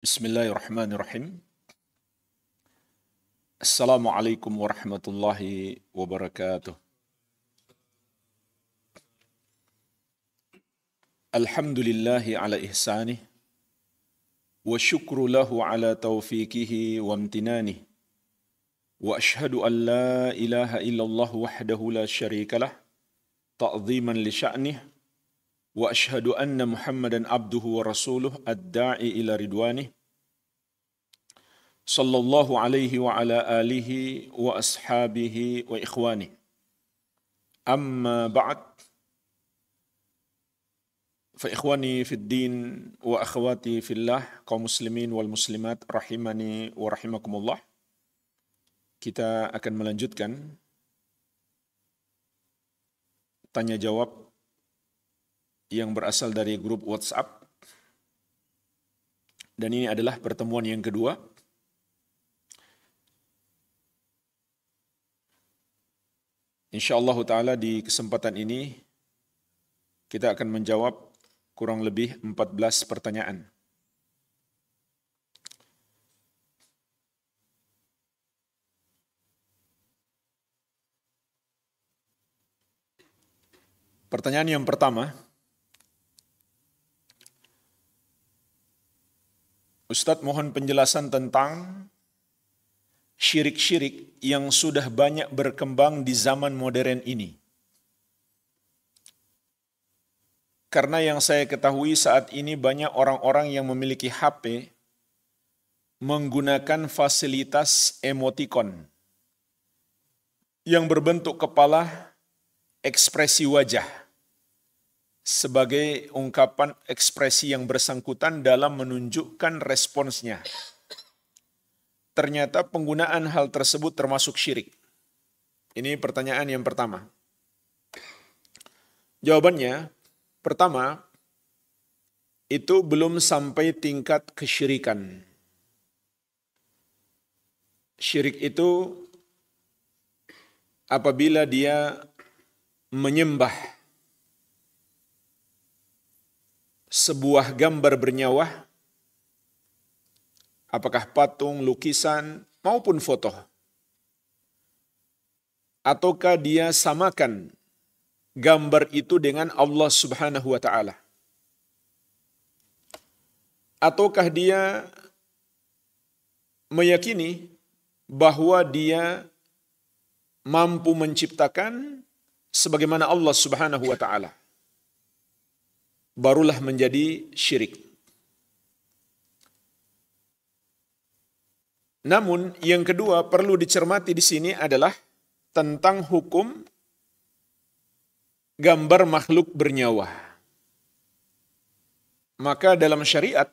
Bismillahirrahmanirrahim. Assalamualaikum warahmatullahi wabarakatuh. Alhamdulillahi ala ihsanih, wa syukru lahu ala taufiqihi wa amtinanih, wa ashhadu an la ilaha illallah wahdahu la syarika lah, ta'ziman li sya'nih, wa ashhadu anna Muhammadan abduhu wa rasuluh ad-da'i ila ridwanih, sallallahu alaihi wa ala alihi wa ashabihi wa ikhwani. Amma ba'd, fa ikhwani fid din wa akhwati fillah, kaum muslimin wal muslimat rahimani wa rahimakumullah. Kita akan melanjutkan tanya jawab yang berasal dari grup WhatsApp. Dan ini adalah pertemuan yang kedua. InsyaAllah ta'ala di kesempatan ini kita akan menjawab kurang lebih 14 pertanyaan. Pertanyaan yang pertama, Ustadz mohon penjelasan tentang syirik-syirik yang sudah banyak berkembang di zaman modern ini. Karena yang saya ketahui saat ini banyak orang-orang yang memiliki HP menggunakan fasilitas emoticon yang berbentuk kepala ekspresi wajah sebagai ungkapan ekspresi yang bersangkutan dalam menunjukkan responsnya. Ternyata penggunaan hal tersebut termasuk syirik. Ini pertanyaan yang pertama. Jawabannya, pertama, itu belum sampai tingkat kesyirikan. Syirik itu apabila dia menyembah sebuah gambar bernyawa, apakah patung, lukisan, maupun foto. Ataukah dia samakan gambar itu dengan Allah Subhanahu wa ta'ala. Ataukah dia meyakini bahwa dia mampu menciptakan sebagaimana Allah Subhanahu wa ta'ala. Barulah menjadi syirik. Namun yang kedua perlu dicermati di sini adalah tentang hukum gambar makhluk bernyawa. Maka dalam syariat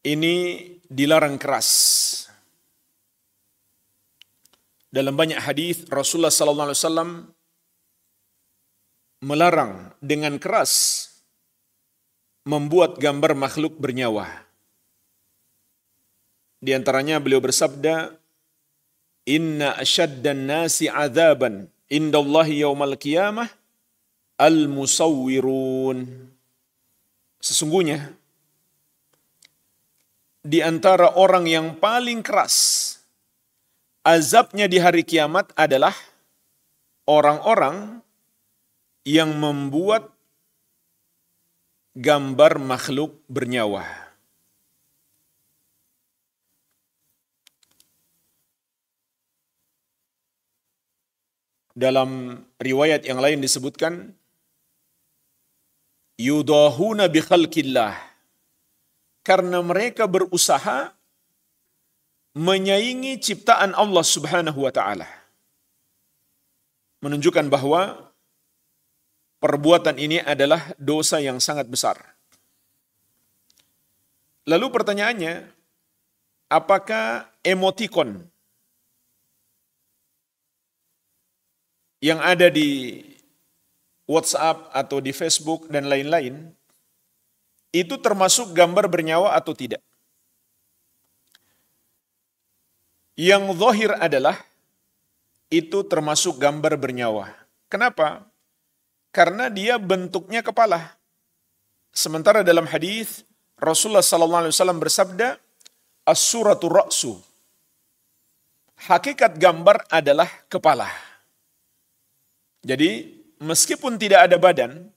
ini dilarang keras. Dalam banyak hadis Rasulullah SAW melarang dengan keras membuat gambar makhluk bernyawa. Di antaranya beliau bersabda, "Inna asyaddan nasi adzaban indallahi yaumal qiyamah al-musawwirun." Sesungguhnya di antara orang yang paling keras azabnya di hari kiamat adalah orang-orang yang membuat gambar makhluk bernyawa. Dalam riwayat yang lain disebutkan, yudahuna bi khalqillah, karena mereka berusaha menyaingi ciptaan Allah Subhanahu wa ta'ala. Menunjukkan bahwa perbuatan ini adalah dosa yang sangat besar. Lalu pertanyaannya, apakah emoticon yang ada di WhatsApp atau di Facebook dan lain-lain itu termasuk gambar bernyawa atau tidak? Yang zahir adalah itu termasuk gambar bernyawa. Kenapa? Karena dia bentuknya kepala. Sementara dalam hadis Rasulullah SAW bersabda, as-suratu ra'su. Hakikat gambar adalah kepala. Jadi meskipun tidak ada badan,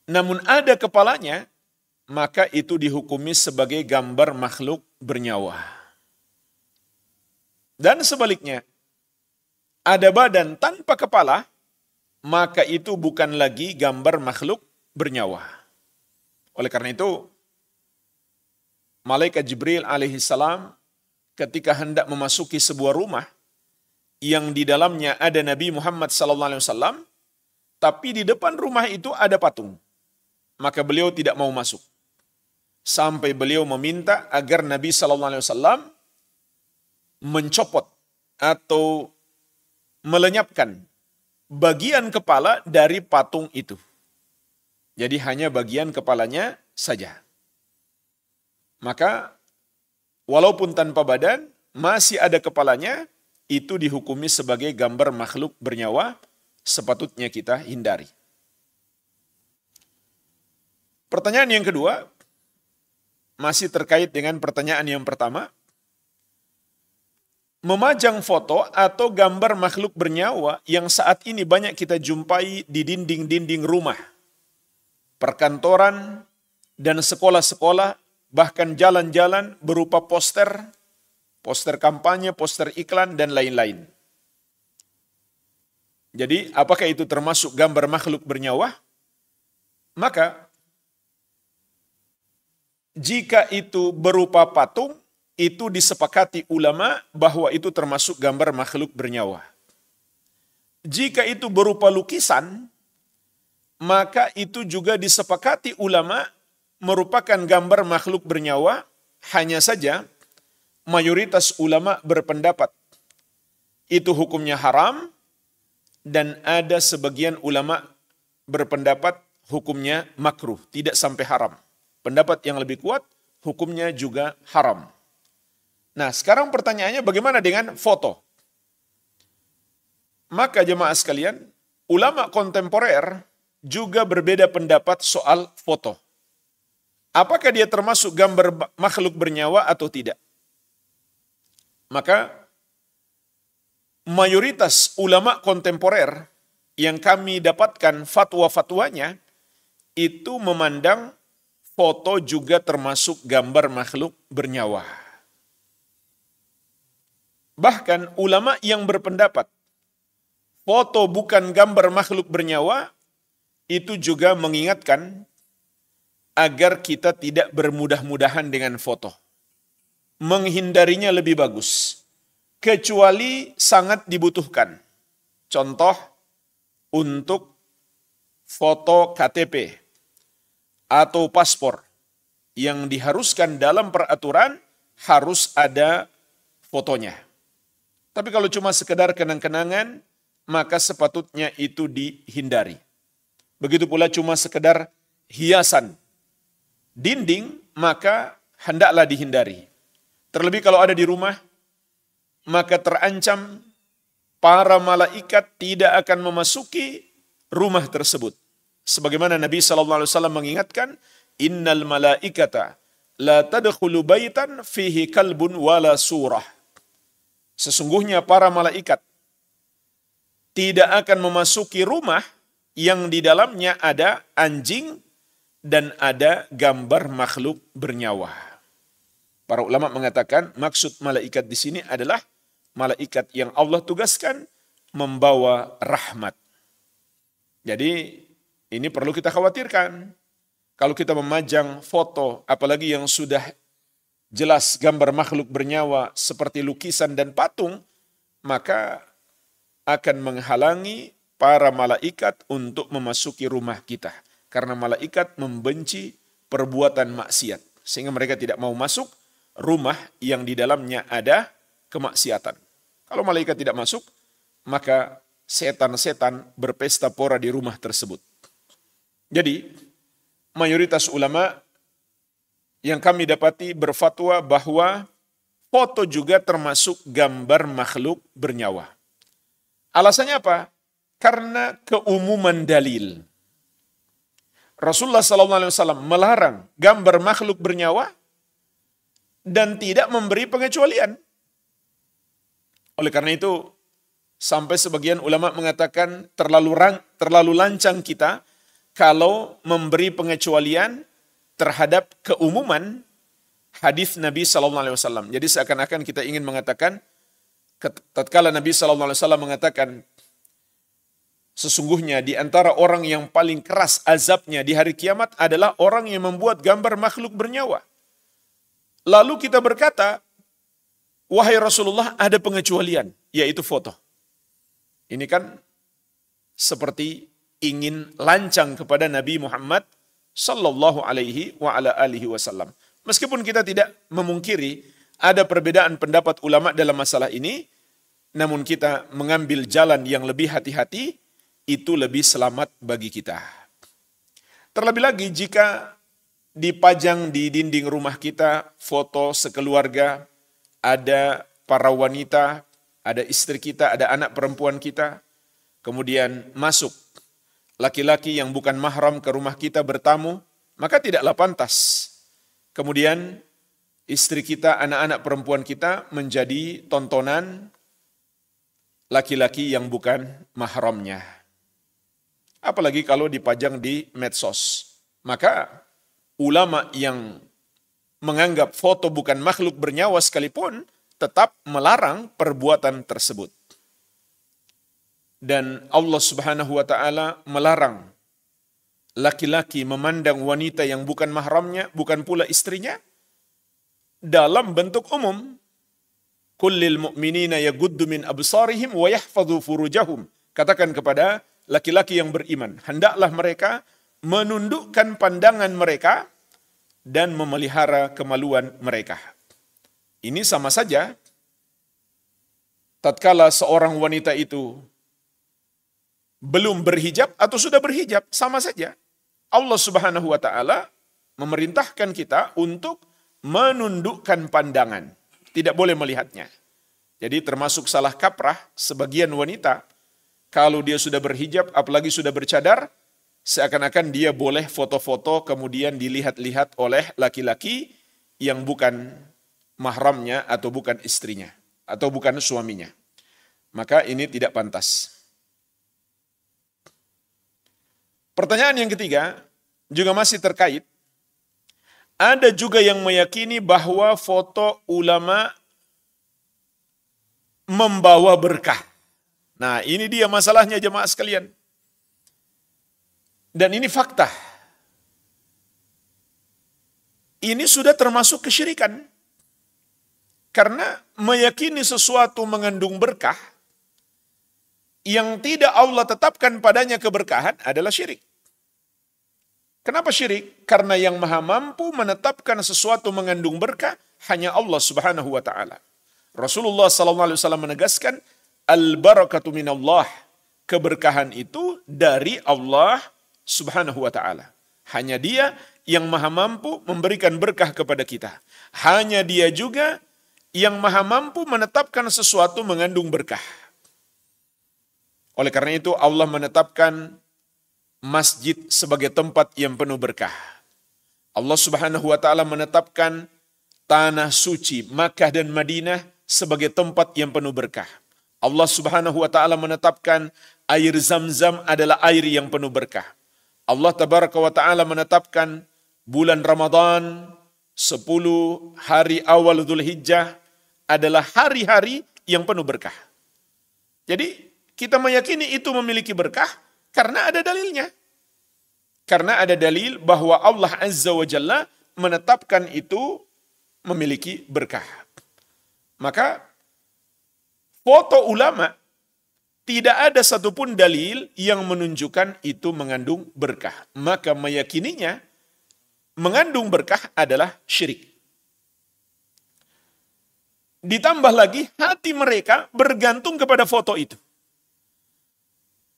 namun ada kepalanya, maka itu dihukumi sebagai gambar makhluk bernyawa. Dan sebaliknya, ada badan tanpa kepala, maka itu bukan lagi gambar makhluk bernyawa. Oleh karena itu, Malaikat Jibril alaihissalam ketika hendak memasuki sebuah rumah yang di dalamnya ada Nabi Muhammad SAW, tapi di depan rumah itu ada patung, maka beliau tidak mau masuk. Sampai beliau meminta agar Nabi SAW mencopot atau melenyapkan bagian kepala dari patung itu. Jadi hanya bagian kepalanya saja. Maka walaupun tanpa badan, masih ada kepalanya, itu dihukumi sebagai gambar makhluk bernyawa, sepatutnya kita hindari. Pertanyaan yang kedua, masih terkait dengan pertanyaan yang pertama. Memajang foto atau gambar makhluk bernyawa yang saat ini banyak kita jumpai di dinding-dinding rumah, perkantoran, dan sekolah-sekolah, bahkan jalan-jalan berupa poster kampanye, poster iklan, dan lain-lain. Jadi, apakah itu termasuk gambar makhluk bernyawa? Maka, jika itu berupa patung, itu disepakati ulama bahwa itu termasuk gambar makhluk bernyawa. Jika itu berupa lukisan, maka itu juga disepakati ulama merupakan gambar makhluk bernyawa, hanya saja mayoritas ulama berpendapat itu hukumnya haram, dan ada sebagian ulama berpendapat hukumnya makruh, tidak sampai haram. Pendapat yang lebih kuat, hukumnya juga haram. Nah, sekarang pertanyaannya bagaimana dengan foto? Maka jemaah sekalian, ulama kontemporer juga berbeda pendapat soal foto. Apakah dia termasuk gambar makhluk bernyawa atau tidak? Maka mayoritas ulama kontemporer yang kami dapatkan fatwa-fatwanya itu memandang foto juga termasuk gambar makhluk bernyawa. Bahkan ulama yang berpendapat foto bukan gambar makhluk bernyawa itu juga mengingatkan agar kita tidak bermudah-mudahan dengan foto. Menghindarinya lebih bagus, kecuali sangat dibutuhkan. Contoh, untuk foto KTP atau paspor yang diharuskan dalam peraturan harus ada fotonya. Tapi kalau cuma sekedar kenang-kenangan, maka sepatutnya itu dihindari. Begitu pula cuma sekedar hiasan dinding, maka hendaklah dihindari. Terlebih kalau ada di rumah, maka terancam para malaikat tidak akan memasuki rumah tersebut. Sebagaimana Nabi SAW mengingatkan, innal malaikata la tadkhulu baitan fihi kalbun wala surah. Sesungguhnya para malaikat tidak akan memasuki rumah yang di dalamnya ada anjing dan ada gambar makhluk bernyawa. Para ulama mengatakan maksud malaikat di sini adalah malaikat yang Allah tugaskan membawa rahmat. Jadi ini perlu kita khawatirkan. Kalau kita memajang foto, apalagi yang sudah jelas gambar makhluk bernyawa seperti lukisan dan patung, maka akan menghalangi para malaikat untuk memasuki rumah kita. Karena malaikat membenci perbuatan maksiat. Sehingga mereka tidak mau masuk rumah yang di dalamnya ada kemaksiatan. Kalau malaikat tidak masuk, maka setan-setan berpesta pora di rumah tersebut. Jadi, mayoritas ulama yang kami dapati berfatwa bahwa foto juga termasuk gambar makhluk bernyawa. Alasannya apa? Karena keumuman dalil. Rasulullah SAW melarang gambar makhluk bernyawa dan tidak memberi pengecualian. Oleh karena itu, sampai sebagian ulama mengatakan terlalu lancang kita kalau memberi pengecualian terhadap keumuman hadis Nabi SAW. Jadi seakan-akan kita ingin mengatakan, tatkala Nabi SAW mengatakan, sesungguhnya di antara orang yang paling keras azabnya di hari kiamat adalah orang yang membuat gambar makhluk bernyawa. Lalu kita berkata, wahai Rasulullah, ada pengecualian, yaitu foto. Ini kan seperti ingin lancang kepada Nabi Muhammad sallallahu alaihi wa ala alihi wasallam. Meskipun kita tidak memungkiri ada perbedaan pendapat ulama dalam masalah ini, namun kita mengambil jalan yang lebih hati-hati, itu lebih selamat bagi kita. Terlebih lagi jika dipajang di dinding rumah kita foto sekeluarga, ada para wanita, ada istri kita, ada anak perempuan kita, kemudian masuk laki-laki yang bukan mahram ke rumah kita bertamu, maka tidaklah pantas. Kemudian istri kita, anak-anak perempuan kita menjadi tontonan laki-laki yang bukan mahramnya. Apalagi kalau dipajang di medsos. Maka ulama yang menganggap foto bukan makhluk bernyawa sekalipun tetap melarang perbuatan tersebut. Dan Allah Subhanahu wa taala melarang laki-laki memandang wanita yang bukan mahramnya, bukan pula istrinya, dalam bentuk umum. Kullil mu'minina yaguddu min absarihim wa yahfadhu furujahum. Katakan kepada laki-laki yang beriman, hendaklah mereka menundukkan pandangan mereka dan memelihara kemaluan mereka. Ini sama saja, tatkala seorang wanita itu belum berhijab atau sudah berhijab, sama saja. Allah Subhanahu wa taala memerintahkan kita untuk menundukkan pandangan. Tidak boleh melihatnya. Jadi termasuk salah kaprah sebagian wanita, kalau dia sudah berhijab, apalagi sudah bercadar, seakan-akan dia boleh foto-foto kemudian dilihat-lihat oleh laki-laki yang bukan mahramnya atau bukan istrinya atau bukan suaminya. Maka ini tidak pantas. Pertanyaan yang ketiga juga masih terkait. Ada juga yang meyakini bahwa foto ulama membawa berkah. Nah, ini dia masalahnya jemaah sekalian. Dan ini fakta. Ini sudah termasuk kesyirikan. Karena meyakini sesuatu mengandung berkah, yang tidak Allah tetapkan padanya keberkahan adalah syirik. Kenapa syirik? Karena yang maha mampu menetapkan sesuatu mengandung berkah hanya Allah Subhanahu wa ta'ala. Rasulullah SAW menegaskan, al-barakatu minallah. Keberkahan itu dari Allah Subhanahu wa ta'ala. Hanya dia yang maha mampu memberikan berkah kepada kita. Hanya dia juga yang maha mampu menetapkan sesuatu mengandung berkah. Oleh karena itu Allah menetapkan masjid sebagai tempat yang penuh berkah. Allah Subhanahu wa ta'ala menetapkan tanah suci Makkah dan Madinah sebagai tempat yang penuh berkah. Allah Subhanahu wa ta'ala menetapkan air Zam-Zam adalah air yang penuh berkah. Allah Tabaraka wa ta'ala menetapkan bulan Ramadan 10 hari awal Dzulhijjah adalah hari-hari yang penuh berkah. Jadi kita meyakini itu memiliki berkah karena ada dalilnya. Karena ada dalil bahwa Allah Azza wa Jalla menetapkan itu memiliki berkah. Maka foto ulama tidak ada satupun dalil yang menunjukkan itu mengandung berkah. Maka meyakininya mengandung berkah adalah syirik. Ditambah lagi hati mereka bergantung kepada foto itu.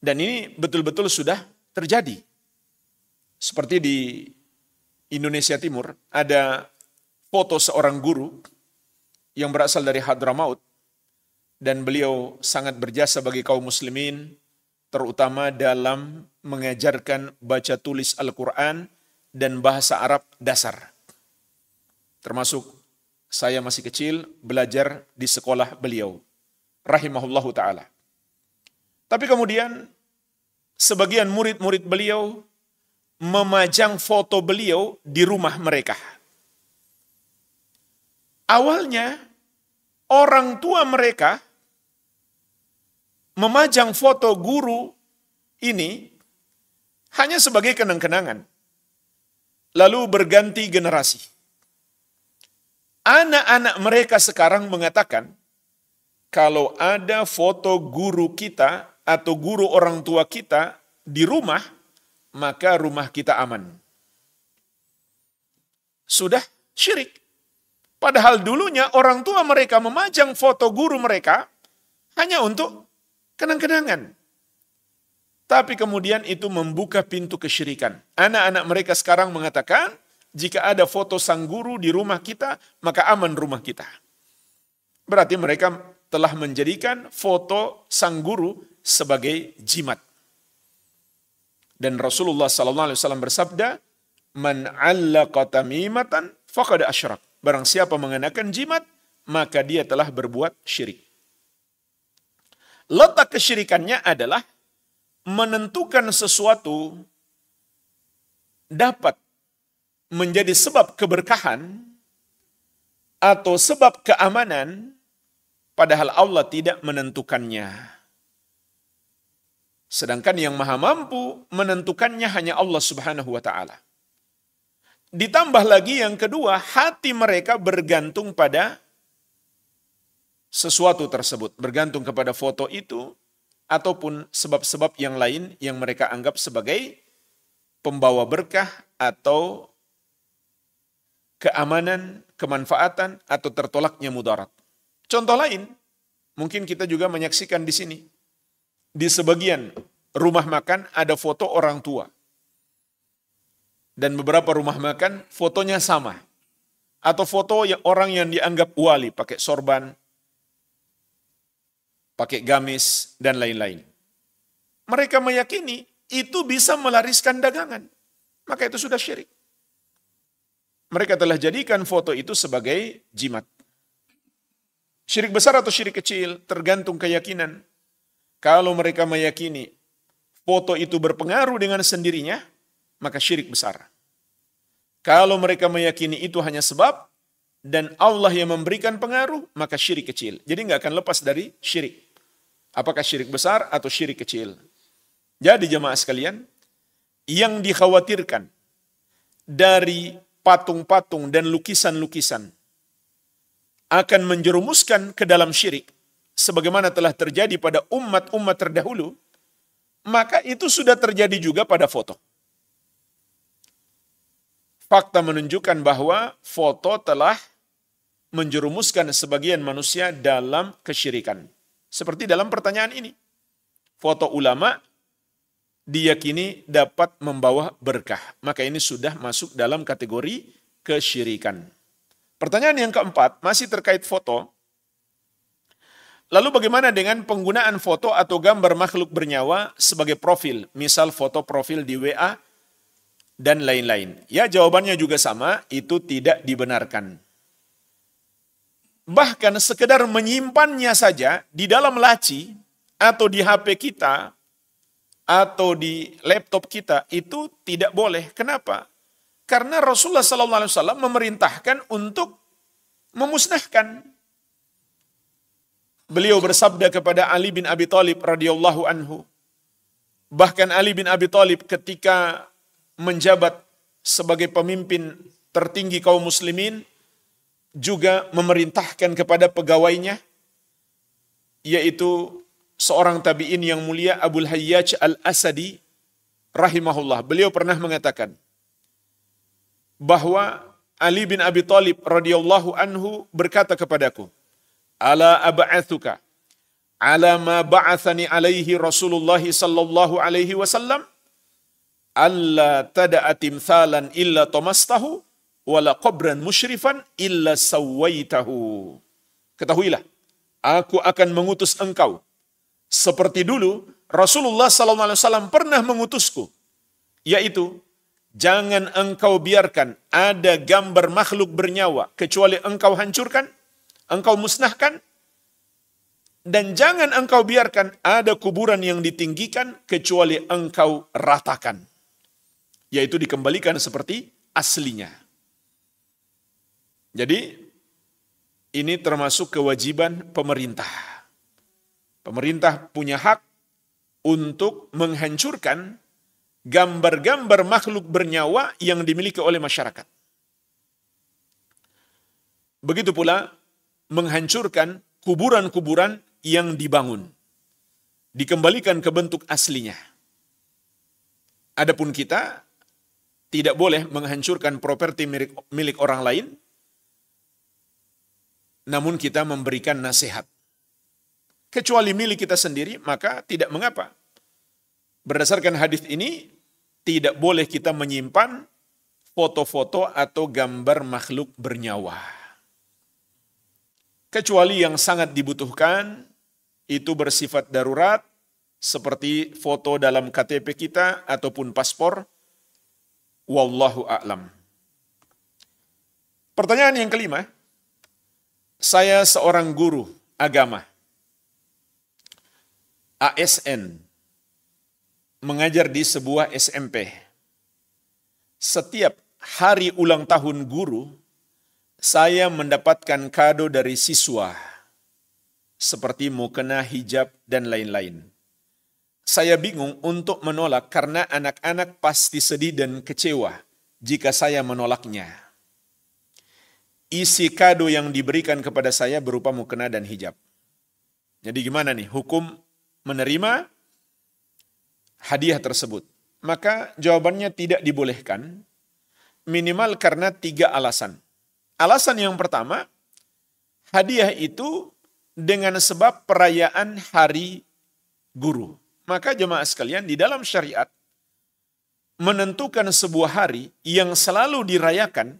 Dan ini betul-betul sudah terjadi. Seperti di Indonesia Timur ada foto seorang guru yang berasal dari Hadramaut. Dan beliau sangat berjasa bagi kaum muslimin, terutama dalam mengajarkan baca tulis Al-Quran dan bahasa Arab dasar. Termasuk saya masih kecil belajar di sekolah beliau, rahimahullahu ta'ala. Tapi kemudian sebagian murid-murid beliau memajang foto beliau di rumah mereka. Awalnya orang tua mereka memajang foto guru ini hanya sebagai kenang-kenangan. Lalu berganti generasi. Anak-anak mereka sekarang mengatakan, kalau ada foto guru kita atau guru orang tua kita di rumah, maka rumah kita aman. Sudah syirik. Padahal dulunya orang tua mereka memajang foto guru mereka hanya untuk kenang-kenangan. Tapi kemudian itu membuka pintu kesyirikan. Anak-anak mereka sekarang mengatakan, jika ada foto sang guru di rumah kita, maka aman rumah kita. Berarti mereka telah menjadikan foto sang guru sebagai jimat. Dan Rasulullah SAW bersabda, "Man 'allaqa tamimatan faqad asyrak." Barang siapa mengenakan jimat, maka dia telah berbuat syirik. Letak kesyirikannya adalah menentukan sesuatu dapat menjadi sebab keberkahan atau sebab keamanan, padahal Allah tidak menentukannya. Sedangkan yang maha mampu menentukannya hanya Allah Subhanahu wa ta'ala. Ditambah lagi yang kedua, hati mereka bergantung pada sesuatu tersebut. Bergantung kepada foto itu, ataupun sebab-sebab yang lain yang mereka anggap sebagai pembawa berkah atau keamanan, kemanfaatan, atau tertolaknya mudarat. Contoh lain, mungkin kita juga menyaksikan di sini. Di sebagian rumah makan ada foto orang tua. Dan beberapa rumah makan fotonya sama. Atau foto orang yang dianggap wali, pakai sorban, pakai gamis, dan lain-lain. Mereka meyakini itu bisa melariskan dagangan. Maka itu sudah syirik. Mereka telah jadikan foto itu sebagai jimat. Syirik besar atau syirik kecil tergantung keyakinan. Kalau mereka meyakini foto itu berpengaruh dengan sendirinya, maka syirik besar. Kalau mereka meyakini itu hanya sebab dan Allah yang memberikan pengaruh, maka syirik kecil. Jadi nggak akan lepas dari syirik. Apakah syirik besar atau syirik kecil? Jadi jemaah sekalian, yang dikhawatirkan dari patung-patung dan lukisan-lukisan akan menjerumuskan ke dalam syirik, sebagaimana telah terjadi pada umat-umat terdahulu, maka itu sudah terjadi juga pada foto. Fakta menunjukkan bahwa foto telah menjerumuskan sebagian manusia dalam kesyirikan. Seperti dalam pertanyaan ini. Foto ulama diyakini dapat membawa berkah. Maka ini sudah masuk dalam kategori kesyirikan. Pertanyaan yang keempat, masih terkait foto. Lalu bagaimana dengan penggunaan foto atau gambar makhluk bernyawa sebagai profil? Misal foto profil di WA dan lain-lain. Ya, jawabannya juga sama, itu tidak dibenarkan. Bahkan sekedar menyimpannya saja di dalam laci atau di HP kita atau di laptop kita itu tidak boleh. Kenapa? Karena Rasulullah SAW memerintahkan untuk memusnahkan. Beliau bersabda kepada Ali bin Abi Thalib radhiyallahu anhu. Bahkan Ali bin Abi Thalib ketika menjabat sebagai pemimpin tertinggi kaum muslimin, juga memerintahkan kepada pegawainya, yaitu seorang tabi'in yang mulia Abul Hayyaj al-Asadi rahimahullah. Beliau pernah mengatakan bahwa Ali bin Abi Thalib radhiyallahu anhu berkata kepadaku, "Ala ab'atsuka ala ma ba'athani alaihi Rasulullah sallallahu alaihi wasallam, alla tada'a timthalan illa tamastahu wala qabran musyrifan illa sawaitahu." Ketahuilah, aku akan mengutus engkau Seperti dulu Rasulullah SAW pernah mengutusku, yaitu jangan engkau biarkan ada gambar makhluk bernyawa kecuali engkau hancurkan, engkau musnahkan, dan jangan engkau biarkan ada kuburan yang ditinggikan kecuali engkau ratakan, yaitu dikembalikan seperti aslinya. Jadi ini termasuk kewajiban pemerintah. Pemerintah punya hak untuk menghancurkan gambar-gambar makhluk bernyawa yang dimiliki oleh masyarakat. Begitu pula menghancurkan kuburan-kuburan yang dibangun, dikembalikan ke bentuk aslinya. Adapun kita tidak boleh menghancurkan properti milik orang lain, namun kita memberikan nasihat. Kecuali milik kita sendiri, maka tidak mengapa. Berdasarkan hadis ini, tidak boleh kita menyimpan foto-foto atau gambar makhluk bernyawa. Kecuali yang sangat dibutuhkan, itu bersifat darurat, seperti foto dalam KTP kita ataupun paspor. Wallahu a'lam. Pertanyaan yang kelima, saya seorang guru agama, ASN, mengajar di sebuah SMP. Setiap hari ulang tahun guru, saya mendapatkan kado dari siswa, seperti mukena, hijab, dan lain-lain. Saya bingung untuk menolak karena anak-anak pasti sedih dan kecewa jika saya menolaknya. Isi kado yang diberikan kepada saya berupa mukena dan hijab. Jadi gimana nih hukum menerima hadiah tersebut? Maka jawabannya tidak dibolehkan, minimal karena 3 alasan. Alasan yang pertama, hadiah itu dengan sebab perayaan hari guru. Maka jemaah sekalian, di dalam syariat menentukan sebuah hari yang selalu dirayakan,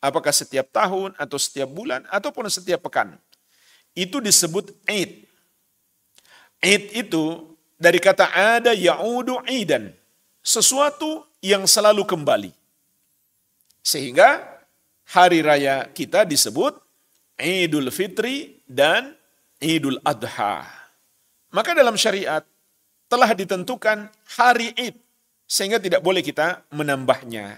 apakah setiap tahun atau setiap bulan ataupun setiap pekan, itu disebut Id. Id itu dari kata ada ya'udu idan, sesuatu yang selalu kembali. Sehingga hari raya kita disebut Idul Fitri dan Idul Adha. Maka dalam syariat telah ditentukan hari Id, sehingga tidak boleh kita menambahnya.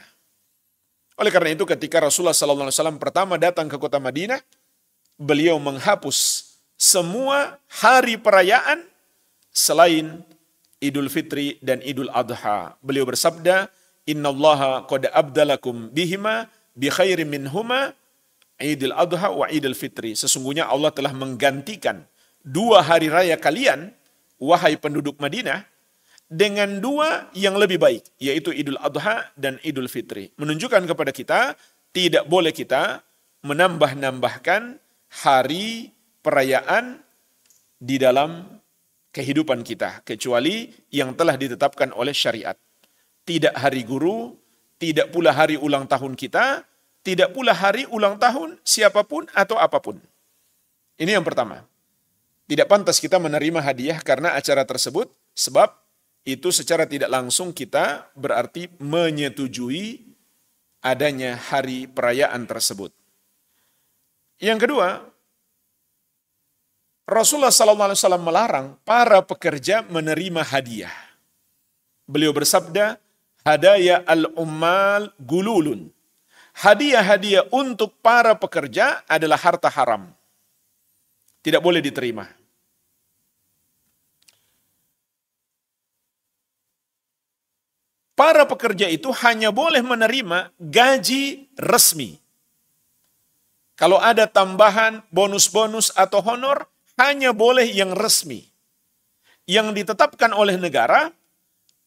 Oleh karena itu ketika Rasulullah SAW pertama datang ke kota Madinah, beliau menghapus semua hari perayaan selain Idul Fitri dan Idul Adha. Beliau bersabda, "Innallaha qad abdalakum bihima bi khairin minhuma Idul Adha wa Idul Fitri." Sesungguhnya Allah telah menggantikan 2 hari raya kalian, wahai penduduk Madinah, dengan 2 yang lebih baik, yaitu Idul Adha dan Idul Fitri. Menunjukkan kepada kita, tidak boleh kita menambah-nambahkan hari perayaan di dalam kehidupan kita, kecuali yang telah ditetapkan oleh syariat. Tidak hari guru, tidak pula hari ulang tahun kita, tidak pula hari ulang tahun siapapun atau apapun. Ini yang pertama. Tidak pantas kita menerima hadiah karena acara tersebut, sebab itu secara tidak langsung kita berarti menyetujui adanya hari perayaan tersebut. Yang kedua, Rasulullah SAW melarang para pekerja menerima hadiah. Beliau bersabda, hadaya al-ummal gululun. Hadiah-hadiah untuk para pekerja adalah harta haram. Tidak boleh diterima. Para pekerja itu hanya boleh menerima gaji resmi. Kalau ada tambahan, bonus-bonus atau honor, hanya boleh yang resmi. Yang ditetapkan oleh negara,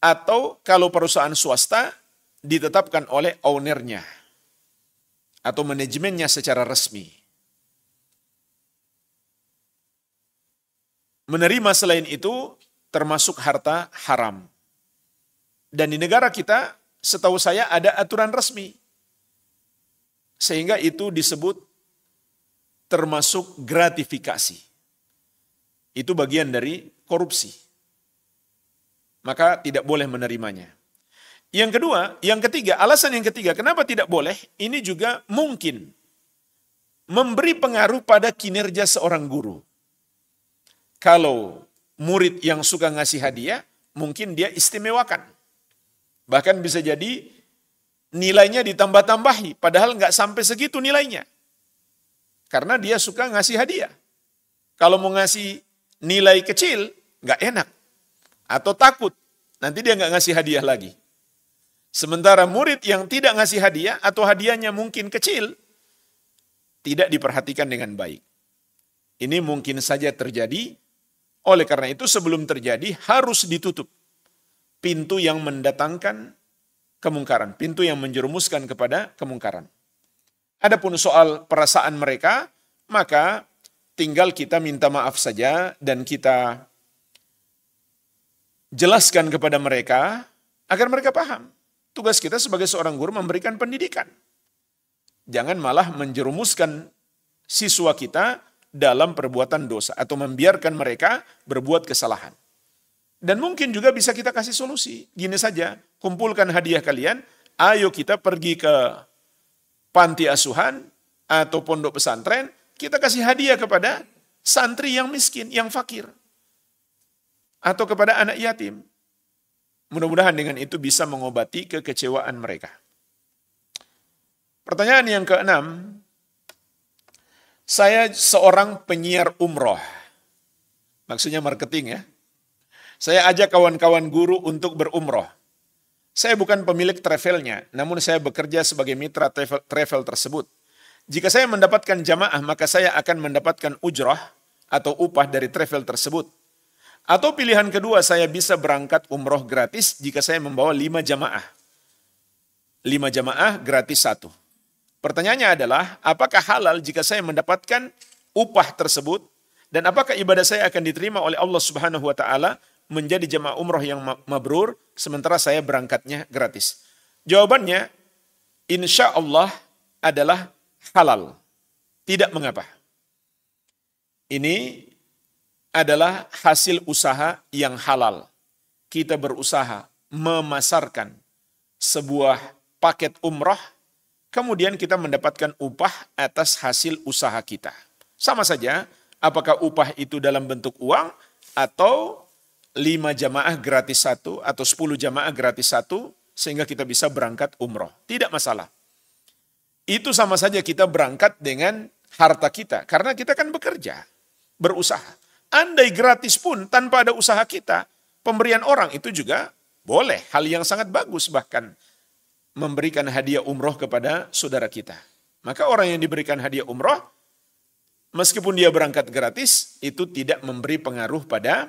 atau kalau perusahaan swasta, ditetapkan oleh ownernya. Atau manajemennya secara resmi. Menerima selain itu, termasuk harta haram. Dan di negara kita, setahu saya ada aturan resmi. Sehingga itu disebut termasuk gratifikasi. Itu bagian dari korupsi. Maka tidak boleh menerimanya. Yang ketiga, alasan yang ketiga, kenapa tidak boleh? Ini juga mungkin memberi pengaruh pada kinerja seorang guru. Kalau murid yang suka ngasih hadiah, mungkin dia istimewakan. Bahkan bisa jadi nilainya ditambah-tambahi, padahal nggak sampai segitu nilainya. Karena dia suka ngasih hadiah. Kalau mau ngasih nilai kecil, nggak enak. Atau takut, nanti dia nggak ngasih hadiah lagi. Sementara murid yang tidak ngasih hadiah atau hadiahnya mungkin kecil, tidak diperhatikan dengan baik. Ini mungkin saja terjadi, oleh karena itu sebelum terjadi harus ditutup pintu yang mendatangkan kemungkaran, pintu yang menjerumuskan kepada kemungkaran. Adapun soal perasaan mereka, maka tinggal kita minta maaf saja dan kita jelaskan kepada mereka agar mereka paham. Tugas kita sebagai seorang guru memberikan pendidikan. Jangan malah menjerumuskan siswa kita dalam perbuatan dosa atau membiarkan mereka berbuat kesalahan. Dan mungkin juga bisa kita kasih solusi. Gini saja, kumpulkan hadiah kalian, ayo kita pergi ke panti asuhan atau pondok pesantren, kita kasih hadiah kepada santri yang miskin, yang fakir. Atau kepada anak yatim. Mudah-mudahan dengan itu bisa mengobati kekecewaan mereka. Pertanyaan yang keenam, saya seorang penyiar umroh. Maksudnya marketing ya. Saya ajak kawan-kawan guru untuk berumroh. Saya bukan pemilik travelnya, namun saya bekerja sebagai mitra travel tersebut. Jika saya mendapatkan jamaah, maka saya akan mendapatkan ujrah atau upah dari travel tersebut. Atau pilihan kedua, saya bisa berangkat umroh gratis jika saya membawa 5 jamaah. 5 jamaah gratis 1. Pertanyaannya adalah, apakah halal jika saya mendapatkan upah tersebut? Dan apakah ibadah saya akan diterima oleh Allah Subhanahu wa Ta'ala menjadi jamaah umroh yang mabrur, sementara saya berangkatnya gratis? Jawabannya, insya Allah adalah halal. Tidak mengapa. Ini adalah hasil usaha yang halal. Kita berusaha memasarkan sebuah paket umroh, kemudian kita mendapatkan upah atas hasil usaha kita. Sama saja, apakah upah itu dalam bentuk uang atau 5 jamaah gratis 1 atau 10 jamaah gratis 1 sehingga kita bisa berangkat umroh. Tidak masalah. Itu sama saja kita berangkat dengan harta kita karena kita kan bekerja, berusaha. Andai gratis pun tanpa ada usaha kita, pemberian orang itu juga boleh. Hal yang sangat bagus bahkan memberikan hadiah umroh kepada saudara kita. Maka orang yang diberikan hadiah umroh, meskipun dia berangkat gratis, itu tidak memberi pengaruh pada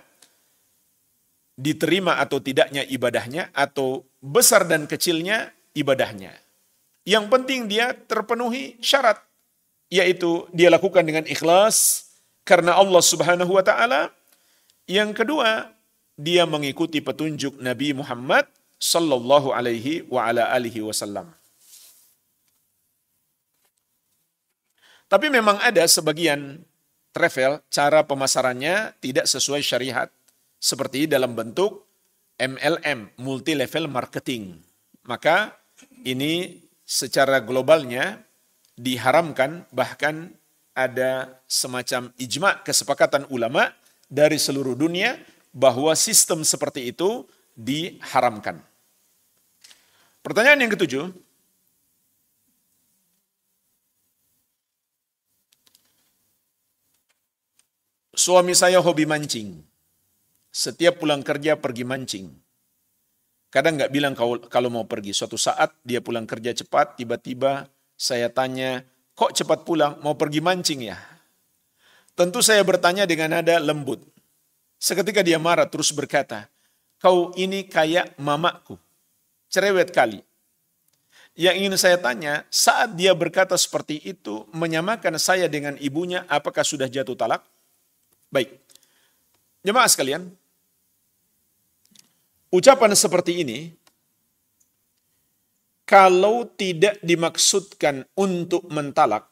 diterima atau tidaknya ibadahnya atau besar dan kecilnya ibadahnya. Yang penting dia terpenuhi syarat, yaitu dia lakukan dengan ikhlas, karena Allah Subhanahu wa Ta'ala. Yang kedua, dia mengikuti petunjuk Nabi Muhammad sallallahu alaihi wa ala alihi wasallam. Tapi memang ada sebagian travel, cara pemasarannya tidak sesuai syariat. Seperti dalam bentuk MLM, multi level marketing. Maka ini secara globalnya diharamkan, bahkan ada semacam ijma, kesepakatan ulama dari seluruh dunia bahwa sistem seperti itu diharamkan. Pertanyaan yang ketujuh, suami saya hobi mancing. Setiap pulang kerja pergi mancing. Kadang nggak bilang kalau mau pergi. Suatu saat dia pulang kerja cepat, tiba-tiba saya tanya, kok cepat pulang, mau pergi mancing ya? Tentu saya bertanya dengan nada lembut. Seketika dia marah terus berkata, kau ini kayak mamaku, cerewet kali. Yang ingin saya tanya, saat dia berkata seperti itu, menyamakan saya dengan ibunya, apakah sudah jatuh talak? Baik, jemaah sekalian, ucapan seperti ini, kalau tidak dimaksudkan untuk mentalak,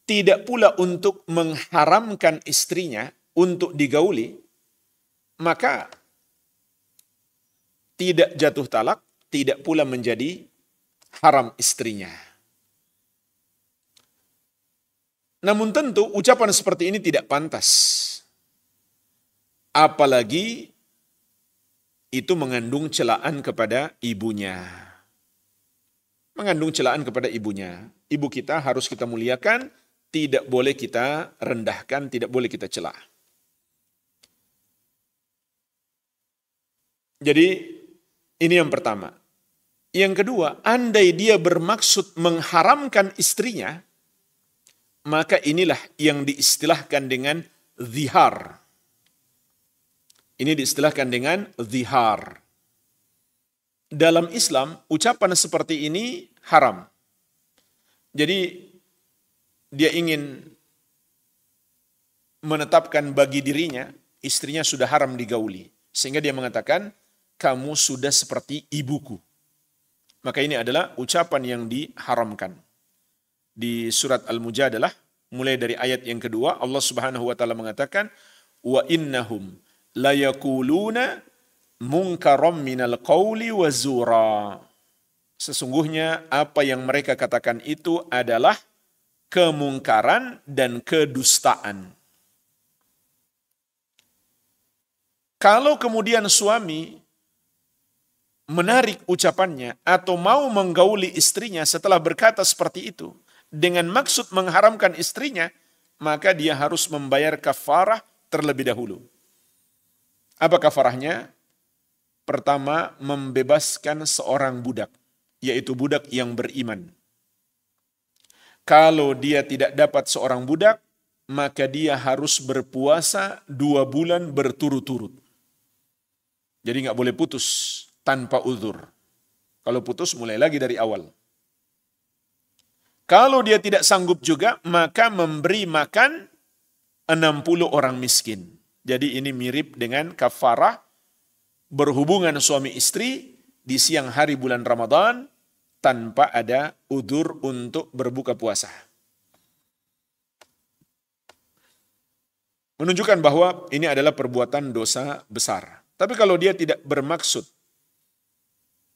tidak pula untuk mengharamkan istrinya untuk digauli, maka tidak jatuh talak, tidak pula menjadi haram istrinya. Namun tentu ucapan seperti ini tidak pantas. Apalagi itu mengandung celaan kepada ibunya. Mengandung celaan kepada ibunya. Ibu kita harus kita muliakan, tidak boleh kita rendahkan, tidak boleh kita cela. Jadi ini yang pertama. Yang kedua, andai dia bermaksud mengharamkan istrinya, maka inilah yang diistilahkan dengan zihar. Ini diistilahkan dengan zihar. Dalam Islam, ucapan seperti ini haram. Jadi, dia ingin menetapkan bagi dirinya, istrinya sudah haram digauli. Sehingga dia mengatakan, kamu sudah seperti ibuku. Maka ini adalah ucapan yang diharamkan. Di surat Al-Mujadalah, mulai dari ayat yang kedua, Allah Subhanahu wa taala mengatakan, wa innahum la yaquluna munkaram minal qawli wa zura. Sesungguhnya apa yang mereka katakan itu adalah kemungkaran dan kedustaan. Kalau kemudian suami menarik ucapannya atau mau menggauli istrinya setelah berkata seperti itu dengan maksud mengharamkan istrinya, maka dia harus membayar kafarah terlebih dahulu. Apa kafarahnya? Pertama, membebaskan seorang budak, yaitu budak yang beriman. Kalau dia tidak dapat seorang budak, maka dia harus berpuasa 2 bulan berturut-turut. Jadi nggak boleh putus tanpa uzur. Kalau putus, mulai lagi dari awal. Kalau dia tidak sanggup juga, maka memberi makan 60 orang miskin. Jadi ini mirip dengan kafarah berhubungan suami istri di siang hari bulan Ramadan tanpa ada udzur untuk berbuka puasa. Menunjukkan bahwa ini adalah perbuatan dosa besar. Tapi kalau dia tidak bermaksud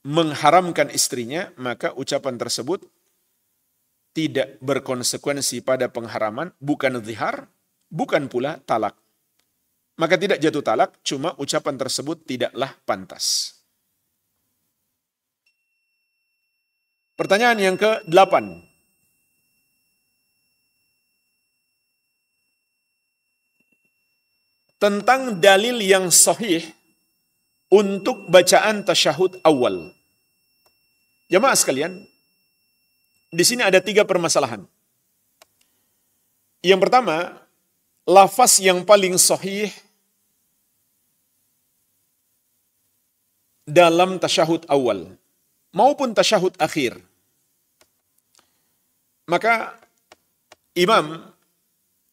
mengharamkan istrinya, maka ucapan tersebut tidak berkonsekuensi pada pengharaman, bukan zihar, bukan pula talak. Maka tidak jatuh talak, cuma ucapan tersebut tidaklah pantas. Pertanyaan yang ke-8. Tentang dalil yang sahih untuk bacaan tasyahud awal. Jamaah sekalian, di sini ada 3 permasalahan. Yang pertama, lafaz yang paling sahih dalam tasyahud awal maupun tasyahud akhir. Maka Imam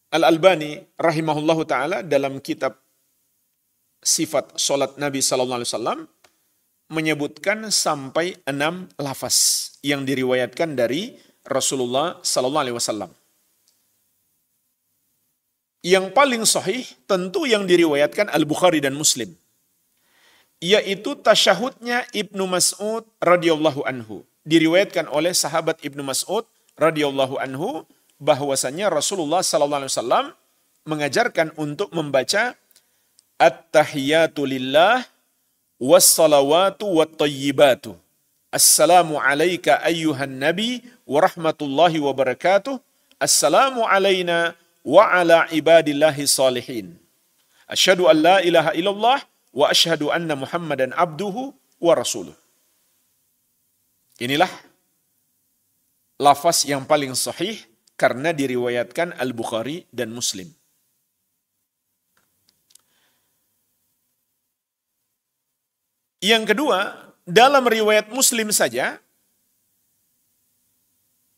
Al-Albani rahimahullahu taala dalam kitab Sifat Salat Nabi sallallahu alaihi wasallam menyebutkan sampai 6 lafaz yang diriwayatkan dari Rasulullah sallallahu alaihi wasallam. Yang paling sahih tentu yang diriwayatkan Al-Bukhari dan Muslim, yaitu tasyahudnya Ibnu Mas'ud radhiyallahu anhu. Diriwayatkan oleh sahabat Ibnu Mas'ud radhiyallahu anhu bahwasanya Rasulullah sallallahu alaihi wasallam mengajarkan untuk membaca at-tahiyatu lillah was-salawatu wat-tayyibatu. Assalamu alayka ayyuhan nabi wa rahmatullahi wa barakatuh. Assalamu alayna wa ala ibadillahi salihin. Asyhadu an la ilaha illallah wa asyhadu anna Muhammadan abduhu wa rasuluh. Inilah lafaz yang paling sahih karena diriwayatkan Al-Bukhari dan Muslim. Yang kedua, dalam riwayat Muslim saja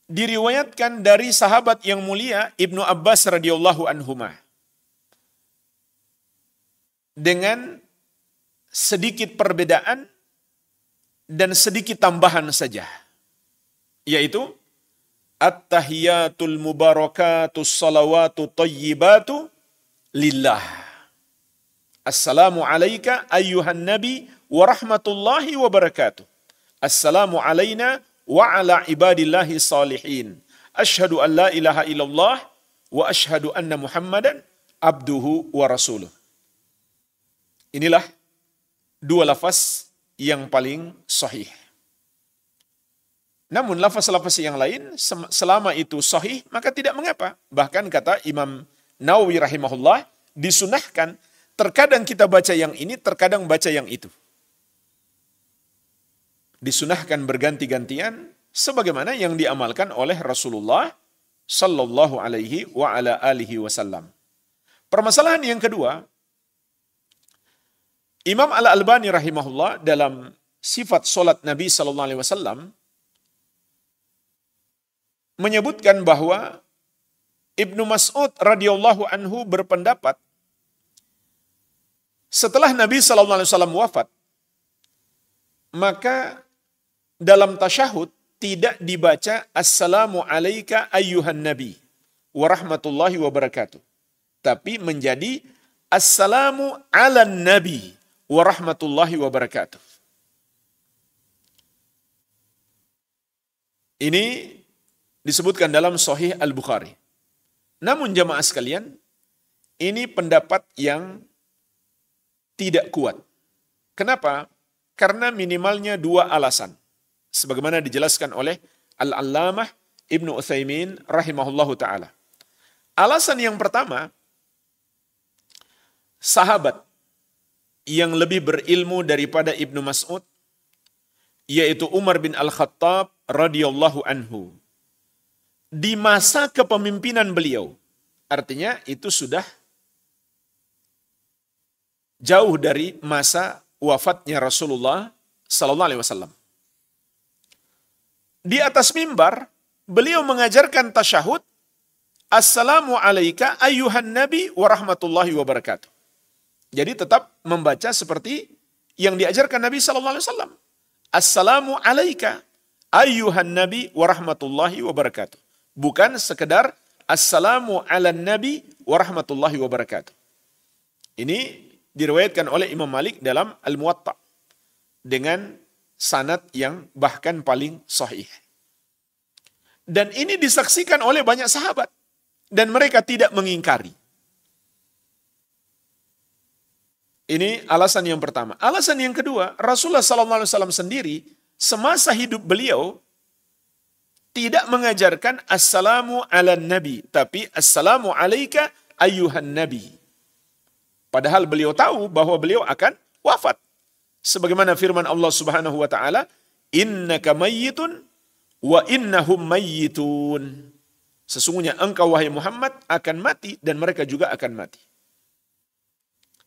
diriwayatkan dari sahabat yang mulia Ibnu Abbas radhiyallahu anhuma dengan sedikit perbedaan dan sedikit tambahan saja, yaitu at-tahiyatul mubarakatus salawatu tayyibatu lillah. Assalamu alayka ayyuhan nabi wa rahmatullahi wa barakatuh. Assalamu alayna wa ala ibadillahi salihin. Ashhadu an la ilaha illallah wa ashhadu anna Muhammadan abduhu wa rasuluh. Inilah dua lafaz yang paling sahih. Namun lafaz-lafaz yang lain selama itu sahih maka tidak mengapa. Bahkan kata Imam Nawawi rahimahullah, disunahkan terkadang kita baca yang ini, terkadang baca yang itu. Disunahkan berganti-gantian sebagaimana yang diamalkan oleh Rasulullah sallallahu alaihi wa ala alihi wasallam. Permasalahan yang kedua, Imam Al-Albani rahimahullah dalam sifat salat Nabi sallallahu alaihi wasallam menyebutkan bahwa Ibnu Mas'ud radhiyallahu anhu berpendapat setelah Nabi sallallahu alaihi wasallam wafat, maka dalam tasyahud tidak dibaca Assalamu alayka ayyuhan nabi wa rahmatullahi wa barakatuh, tapi menjadi Assalamu ala nabi wa rahmatullahi wa barakatuh. Ini disebutkan dalam Sahih Al-Bukhari. Namun jamaah sekalian, ini pendapat yang tidak kuat. Kenapa? Karena minimalnya dua alasan. Sebagaimana dijelaskan oleh Al-Allamah Ibnu Utsaimin rahimahullahu ta'ala. Alasan yang pertama, sahabat yang lebih berilmu daripada Ibnu Mas'ud, yaitu Umar bin Al-Khattab radhiyallahu anhu. Di masa kepemimpinan beliau, artinya itu sudah jauh dari masa wafatnya Rasulullah sallallahu alaihi wasallam. Di atas mimbar, beliau mengajarkan tasyahud, Assalamu alayka ayyuhan nabi wa rahmatullahi wa barakatuh. Jadi tetap membaca seperti yang diajarkan Nabi sallallahu alaihi wasallam. Assalamu alayka ayyuhan nabi wa rahmatullahi wa barakatuh. Bukan sekedar Assalamu ala nabi wa rahmatullahi wa barakatuh. Ini diriwayatkan oleh Imam Malik dalam Al-Muwatta dengan sanad yang bahkan paling sahih. Dan ini disaksikan oleh banyak sahabat dan mereka tidak mengingkari. Ini alasan yang pertama. Alasan yang kedua, Rasulullah SAW sendiri semasa hidup beliau tidak mengajarkan Assalamu ala nabi, tapi Assalamu alayka ayyuhan nabi. Padahal beliau tahu bahwa beliau akan wafat. Sebagaimana firman Allah Subhanahu wa taala, "Innaka mayyitun wa innahum mayyitun." Sesungguhnya engkau wahai Muhammad akan mati dan mereka juga akan mati.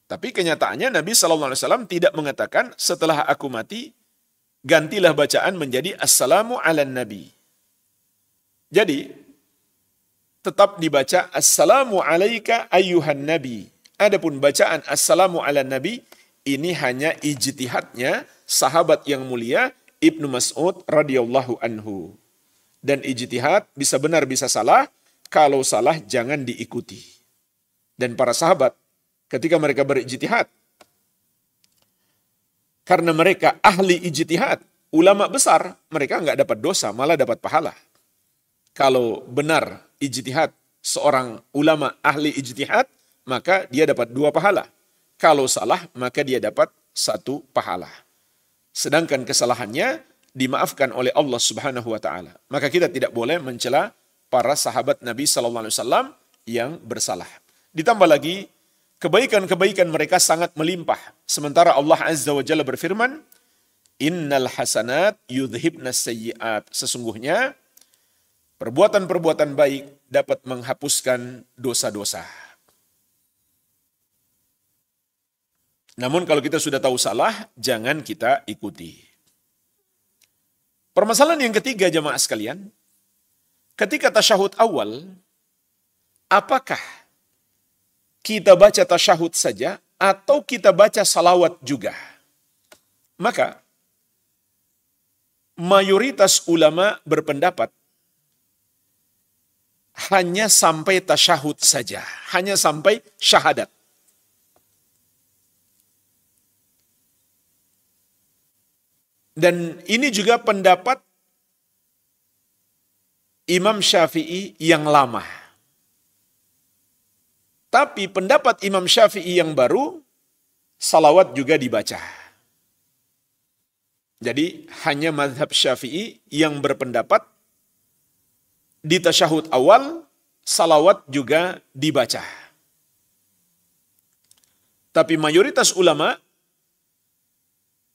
Tapi kenyataannya Nabi sallallahu alaihi wasallam tidak mengatakan setelah aku mati gantilah bacaan menjadi Assalamu ala nabi. Jadi tetap dibaca Assalamu alayka ayyuhan nabi. Adapun bacaan Assalamu ala nabi ini hanya ijtihadnya sahabat yang mulia Ibnu Mas'ud radhiyallahu anhu. Dan ijtihad bisa benar bisa salah, kalau salah jangan diikuti. Dan para sahabat ketika mereka berijtihad, karena mereka ahli ijtihad, ulama besar, mereka nggak dapat dosa, malah dapat pahala. Kalau benar ijtihad seorang ulama ahli ijtihad, maka dia dapat 2 pahala. Kalau salah, maka dia dapat 1 pahala. Sedangkan kesalahannya dimaafkan oleh Allah Subhanahu wa taala. Maka kita tidak boleh mencela para sahabat Nabi sallallahu alaihi wasallam yang bersalah. Ditambah lagi, kebaikan-kebaikan mereka sangat melimpah. Sementara Allah Azza wa Jalla berfirman, "Innal hasanat yudhibnas sayyi'at." Sesungguhnya perbuatan-perbuatan baik dapat menghapuskan dosa-dosa. Namun kalau kita sudah tahu salah, jangan kita ikuti. Permasalahan yang ketiga jemaah sekalian, ketika tasyahud awal, apakah kita baca tasyahud saja atau kita baca salawat juga? Maka mayoritas ulama berpendapat hanya sampai tasyahud saja, hanya sampai syahadat. Dan ini juga pendapat Imam Syafi'i yang lama. Tapi pendapat Imam Syafi'i yang baru, salawat juga dibaca. Jadi hanya mazhab Syafi'i yang berpendapat di tasyahud awal, salawat juga dibaca. Tapi mayoritas ulama,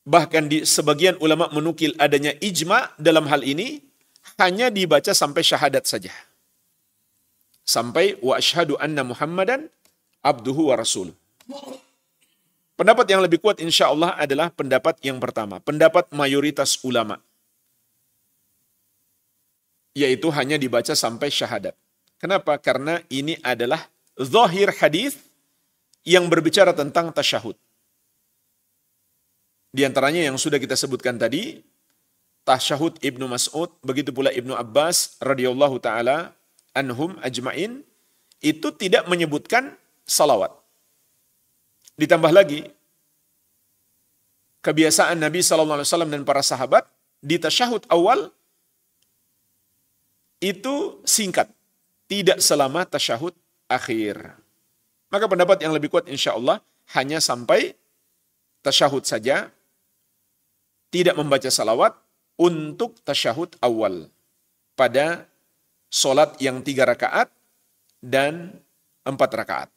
bahkan di sebagian ulama menukil adanya ijma dalam hal ini, hanya dibaca sampai syahadat saja. Sampai wa asyhadu anna Muhammadan abduhu wa rasuluh. Pendapat yang lebih kuat insya Allah adalah pendapat yang pertama. Pendapat mayoritas ulama. Yaitu hanya dibaca sampai syahadat. Kenapa? Karena ini adalah zahir hadis yang berbicara tentang tasyahud. Di antaranya yang sudah kita sebutkan tadi, tasyahud Ibnu Mas'ud, begitu pula Ibnu Abbas radhiyallahu taala anhum ajmain, itu tidak menyebutkan salawat. Ditambah lagi, kebiasaan Nabi SAW dan para sahabat di tasyahud awal itu singkat, tidak selama tasyahud akhir. Maka pendapat yang lebih kuat insya Allah hanya sampai tasyahud saja, tidak membaca salawat untuk tasyahud awal pada solat yang 3 rakaat dan 4 rakaat.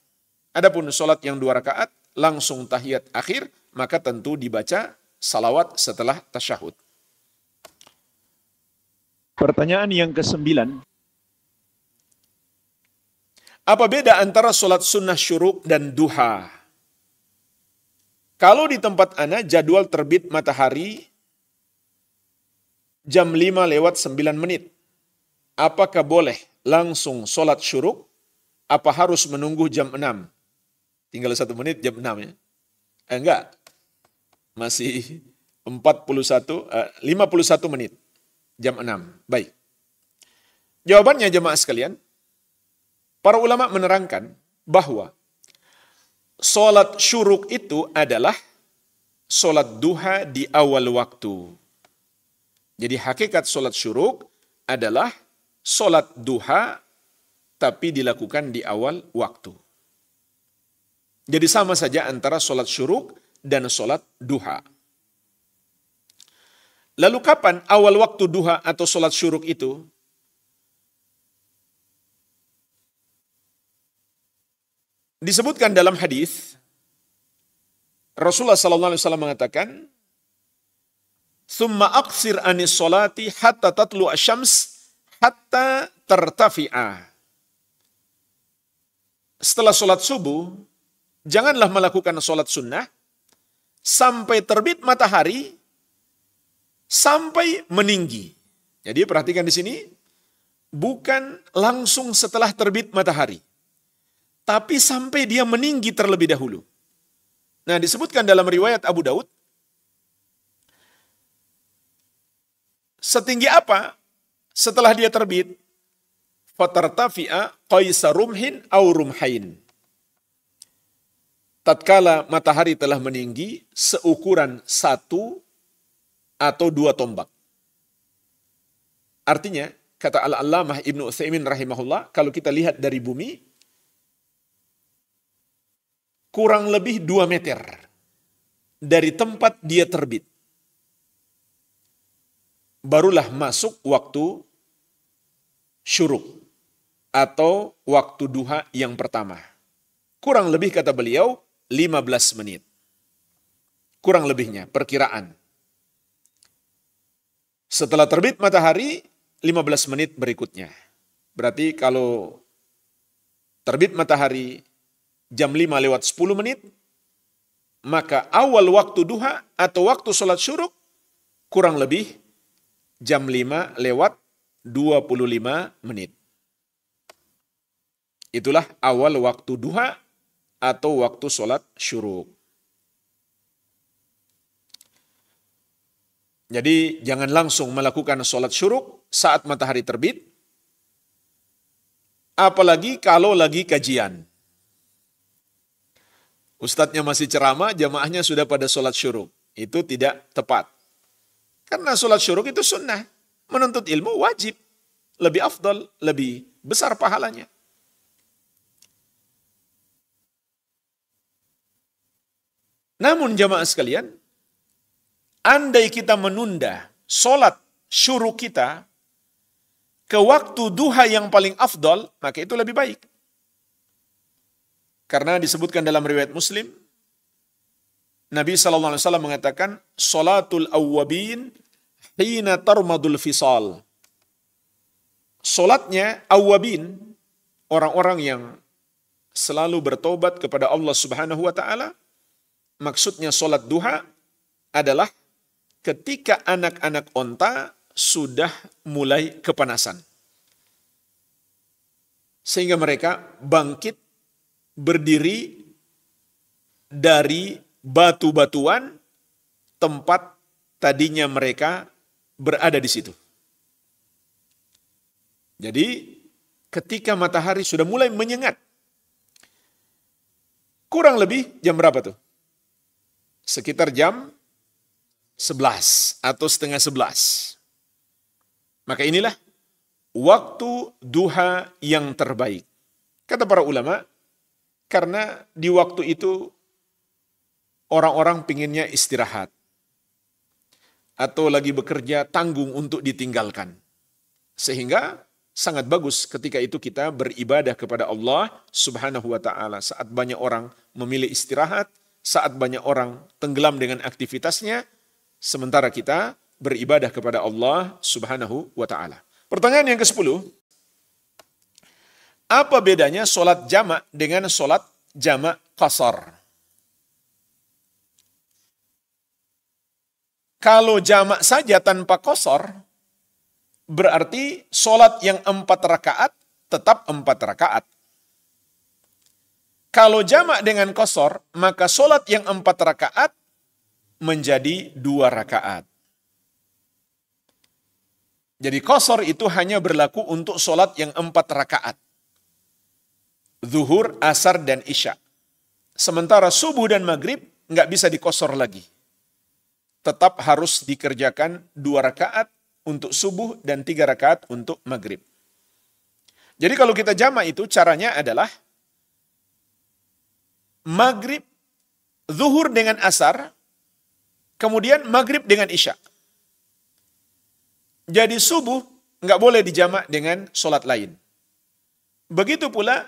Adapun solat yang 2 rakaat langsung tahiyat akhir, maka tentu dibaca salawat setelah tasyahud. Pertanyaan yang ke-9. Apa beda antara solat sunnah syuruk dan duha? Kalau di tempat ana jadwal terbit matahari jam 5:09. Apakah boleh langsung solat syuruk? Apa harus menunggu jam 6? Tinggal 1 menit jam 6 ya. Enggak. Masih 51 menit. Jam 6. Baik. Jawabannya jemaah sekalian, para ulama menerangkan bahwa solat syuruk itu adalah solat duha di awal waktu. Jadi hakikat solat syuruk adalah solat duha tapi dilakukan di awal waktu. Jadi sama saja antara solat syuruk dan solat duha. Lalu kapan awal waktu duha atau solat syuruk itu? Disebutkan dalam hadis, Rasulullah SAW mengatakan, "Tsumma aqsir anis solati hatta tatlu asyams hatta tertafi'a." Setelah solat subuh, janganlah melakukan solat sunnah sampai terbit matahari, sampai meninggi. Jadi perhatikan di sini, bukan langsung setelah terbit matahari, tapi sampai dia meninggi terlebih dahulu. Nah, disebutkan dalam riwayat Abu Daud, setinggi apa setelah dia terbit? Fatartafi'a qaisa rumhin au rumhain. Tatkala matahari telah meninggi seukuran 1 atau 2 tombak. Artinya, kata Al-Allamah Ibnu Utsaimin rahimahullah, kalau kita lihat dari bumi, kurang lebih 2 meter dari tempat dia terbit. Barulah masuk waktu syuruk atau waktu duha yang pertama. Kurang lebih kata beliau 15 menit. Kurang lebihnya perkiraan. Setelah terbit matahari 15 menit berikutnya. Berarti kalau terbit matahari jam 5:10, maka awal waktu duha atau waktu sholat syuruk kurang lebih jam 5:25. Itulah awal waktu duha atau waktu sholat syuruk. Jadi jangan langsung melakukan sholat syuruk saat matahari terbit, apalagi kalau lagi kajian. Ustadznya masih ceramah, jamaahnya sudah pada sholat syuruk. Itu tidak tepat. Karena sholat syuruk itu sunnah. Menuntut ilmu wajib. Lebih afdal, lebih besar pahalanya. Namun jamaah sekalian, andai kita menunda sholat syuruk kita ke waktu duha yang paling afdal, maka itu lebih baik. Karena disebutkan dalam riwayat Muslim, Nabi SAW mengatakan, Salatul awwabin hina tarmadul fisal. Salatnya awwabin, orang-orang yang selalu bertobat kepada Allah Subhanahu wa taala. Maksudnya salat duha adalah ketika anak-anak onta sudah mulai kepanasan. Sehingga mereka bangkit berdiri dari batu-batuan tempat tadinya mereka berada di situ. Jadi ketika matahari sudah mulai menyengat, kurang lebih jam berapa tuh? Sekitar jam 11 atau setengah 11. Maka inilah waktu duha yang terbaik. Kata para ulama, karena di waktu itu orang-orang pinginnya istirahat. Atau lagi bekerja tanggung untuk ditinggalkan. Sehingga sangat bagus ketika itu kita beribadah kepada Allah Subhanahu wa ta'ala. Saat banyak orang memilih istirahat, saat banyak orang tenggelam dengan aktivitasnya, sementara kita beribadah kepada Allah Subhanahu wa ta'ala. Pertanyaan yang ke-10. Apa bedanya sholat jamak dengan sholat jamak qasar? Kalau jamak saja tanpa qasar, berarti sholat yang 4 rakaat tetap 4 rakaat. Kalau jamak dengan qasar, maka sholat yang 4 rakaat menjadi 2 rakaat. Jadi qasar itu hanya berlaku untuk sholat yang 4 rakaat. Zuhur, asar, dan isya. Sementara subuh dan maghrib nggak bisa diqasar lagi. Tetap harus dikerjakan 2 rakaat untuk subuh dan 3 rakaat untuk maghrib. Jadi kalau kita jamak itu caranya adalah maghrib, zuhur dengan asar, kemudian maghrib dengan isya. Jadi subuh nggak boleh dijamak dengan sholat lain. Begitu pula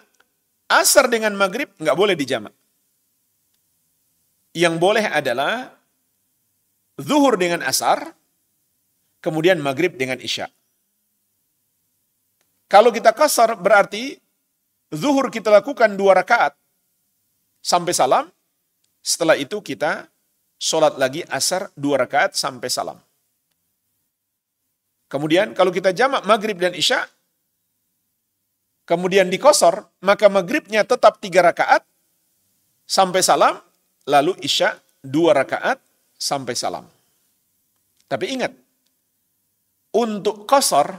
asar dengan maghrib nggak boleh dijamak. Yang boleh adalah zuhur dengan asar, kemudian maghrib dengan isya. Kalau kita qasar berarti zuhur kita lakukan 2 rakaat sampai salam. Setelah itu kita sholat lagi asar 2 rakaat sampai salam. Kemudian kalau kita jamak maghrib dan isya, kemudian diqasar, maka maghribnya tetap 3 rakaat sampai salam, lalu isya 2 rakaat sampai salam. Tapi ingat, untuk qasar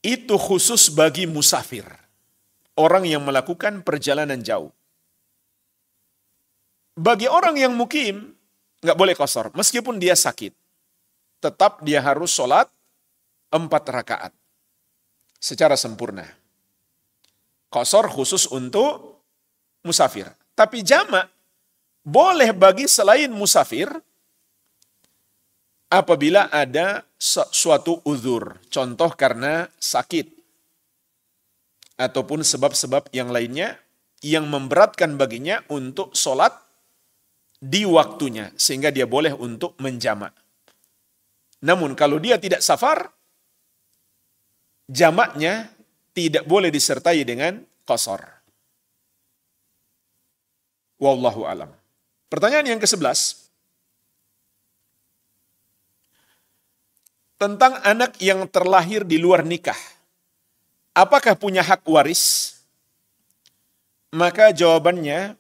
itu khusus bagi musafir. Orang yang melakukan perjalanan jauh. Bagi orang yang mukim, nggak boleh qasar. Meskipun dia sakit. Tetap dia harus sholat 4 rakaat. Secara sempurna. Qasar khusus untuk musafir. Tapi jamak boleh bagi selain musafir apabila ada suatu uzur. Contoh karena sakit. Ataupun sebab-sebab yang lainnya yang memberatkan baginya untuk sholat di waktunya. Sehingga dia boleh untuk menjamak. Namun kalau dia tidak safar, jamaknya tidak boleh disertai dengan qasar. Wallahu alam. Pertanyaan yang ke-11. Tentang anak yang terlahir di luar nikah. Apakah punya hak waris? Maka jawabannya,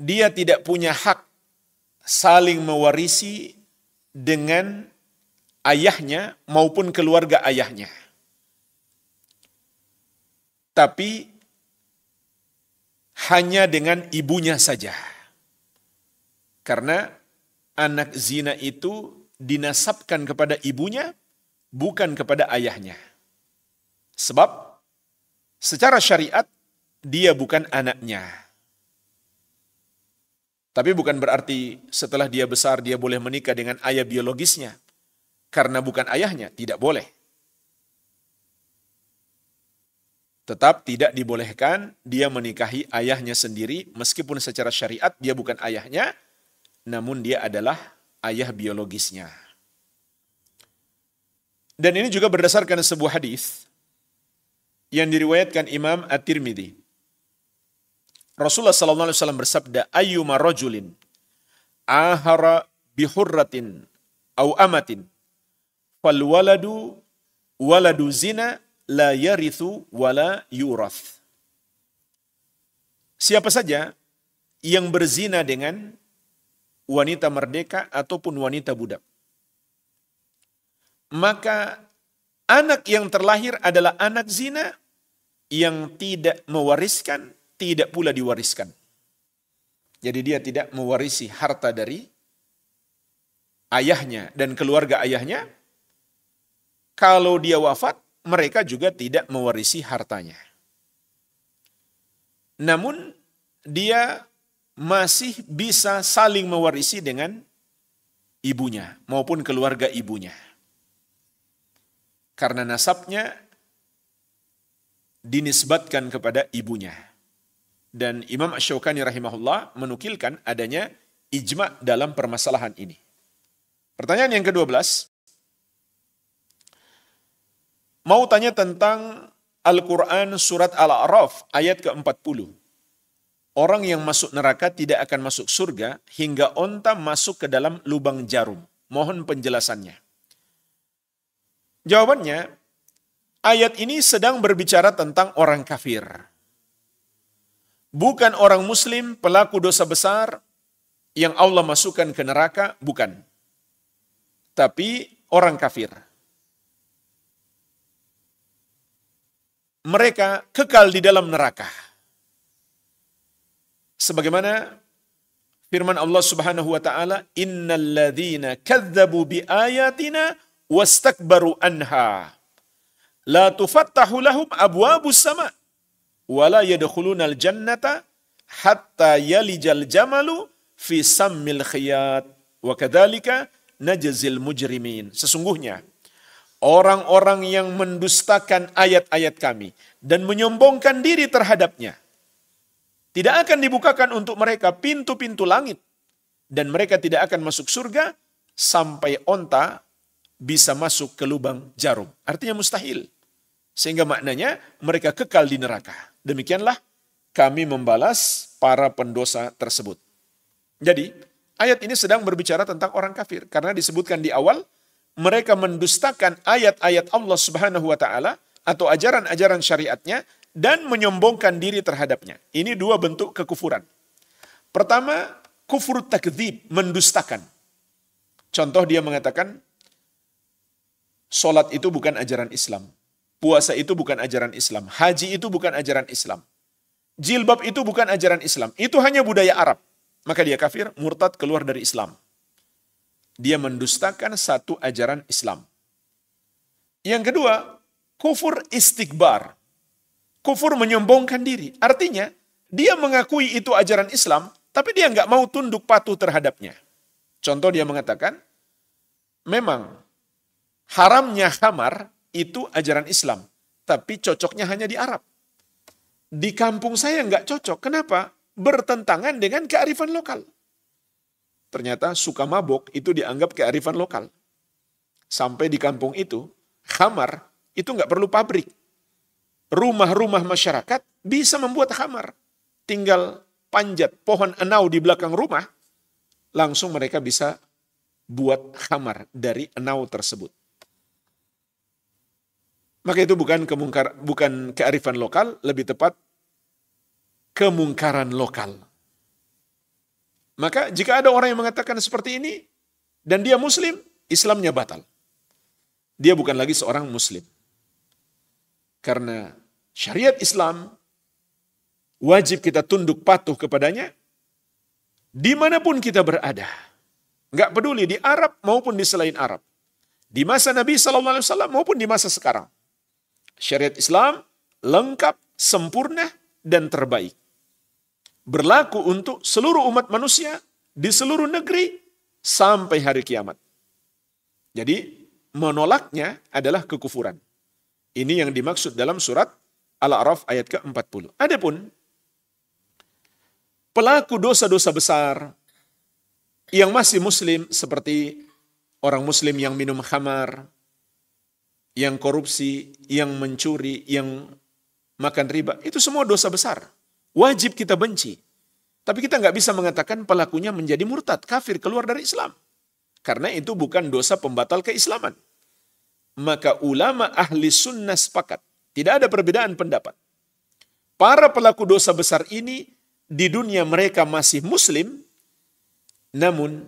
dia tidak punya hak saling mewarisi dengan ayahnya maupun keluarga ayahnya. Tapi hanya dengan ibunya saja. Karena anak zina itu dinasabkan kepada ibunya, bukan kepada ayahnya. Sebab secara syariat dia bukan anaknya. Tapi bukan berarti setelah dia besar dia boleh menikah dengan ayah biologisnya. Karena bukan ayahnya, tidak boleh. Tetap tidak dibolehkan dia menikahi ayahnya sendiri, meskipun secara syariat dia bukan ayahnya, namun dia adalah ayah biologisnya. Dan ini juga berdasarkan sebuah hadis yang diriwayatkan Imam At-Tirmidzi. Rasulullah SAW bersabda, ayyuma rajulin ahara bihurratin au amatin fal waladu zina la yarithu wala yurath. Siapa saja yang berzina dengan wanita merdeka ataupun wanita budak, maka anak yang terlahir adalah anak zina yang tidak mewariskan, tidak pula diwariskan. Jadi dia tidak mewarisi harta dari ayahnya dan keluarga ayahnya. Kalau dia wafat, mereka juga tidak mewarisi hartanya. Namun dia masih bisa saling mewarisi dengan ibunya maupun keluarga ibunya. Karena nasabnya dinisbatkan kepada ibunya. Dan Imam Asy-Syaukani rahimahullah menukilkan adanya ijma' dalam permasalahan ini. Pertanyaan yang ke-12, mau tanya tentang Al-Quran surat Al-A'raf ayat ke-40. Orang yang masuk neraka tidak akan masuk surga hingga onta masuk ke dalam lubang jarum. Mohon penjelasannya. Jawabannya, ayat ini sedang berbicara tentang orang kafir. Bukan orang muslim pelaku dosa besar yang Allah masukkan ke neraka, bukan. Tapi orang kafir. Mereka kekal di dalam neraka. Sebagaimana firman Allah Subhanahu wa taala, "Innal ladzina kadzdzabu biayatina wastakbaru anha la tufattahu lahum abwabus sama' wa la yadkhulunal jannata hatta yalijal jamalu fi sammil khiyat wa kadzalika najzil mujrimin." Sesungguhnya orang-orang yang mendustakan ayat-ayat kami dan menyombongkan diri terhadapnya, tidak akan dibukakan untuk mereka pintu-pintu langit. Dan mereka tidak akan masuk surga sampai onta bisa masuk ke lubang jarum. Artinya mustahil. Sehingga maknanya mereka kekal di neraka. Demikianlah kami membalas para pendosa tersebut. Jadi ayat ini sedang berbicara tentang orang kafir. Karena disebutkan di awal, mereka mendustakan ayat-ayat Allah Subhanahu wa taala atau ajaran-ajaran syariatnya dan menyombongkan diri terhadapnya. Ini dua bentuk kekufuran. Pertama, kufur takdzib, mendustakan. Contoh dia mengatakan, solat itu bukan ajaran Islam. Puasa itu bukan ajaran Islam. Haji itu bukan ajaran Islam. Jilbab itu bukan ajaran Islam. Itu hanya budaya Arab. Maka dia kafir, murtad, keluar dari Islam. Dia mendustakan satu ajaran Islam. Yang kedua, kufur istikbar. Kufur menyombongkan diri. Artinya, dia mengakui itu ajaran Islam, tapi dia nggak mau tunduk patuh terhadapnya. Contoh dia mengatakan, memang haramnya khamar itu ajaran Islam, tapi cocoknya hanya di Arab. Di kampung saya nggak cocok. Kenapa? Bertentangan dengan kearifan lokal. Ternyata suka mabok itu dianggap kearifan lokal. Sampai di kampung itu, khamar itu nggak perlu pabrik. Rumah-rumah masyarakat bisa membuat khamar. Tinggal panjat pohon enau di belakang rumah, langsung mereka bisa buat khamar dari enau tersebut. Maka itu bukan kearifan lokal, lebih tepat kemungkaran lokal. Maka jika ada orang yang mengatakan seperti ini, dan dia muslim, Islamnya batal. Dia bukan lagi seorang muslim. Karena syariat Islam wajib kita tunduk patuh kepadanya Dimanapun kita berada, nggak peduli di Arab maupun di selain Arab, di masa Nabi SAW maupun di masa sekarang, syariat Islam lengkap, sempurna, dan terbaik. Berlaku untuk seluruh umat manusia di seluruh negeri sampai hari kiamat. Jadi menolaknya adalah kekufuran. Ini yang dimaksud dalam surat Al-A'raf ayat ke-40. Adapun pelaku dosa-dosa besar yang masih muslim seperti orang muslim yang minum khamar, yang korupsi, yang mencuri, yang makan riba, itu semua dosa besar. Wajib kita benci. Tapi kita nggak bisa mengatakan pelakunya menjadi murtad, kafir, keluar dari Islam. Karena itu bukan dosa pembatal keislaman. Maka ulama ahli sunnah sepakat. Tidak ada perbedaan pendapat. Para pelaku dosa besar ini di dunia mereka masih muslim, namun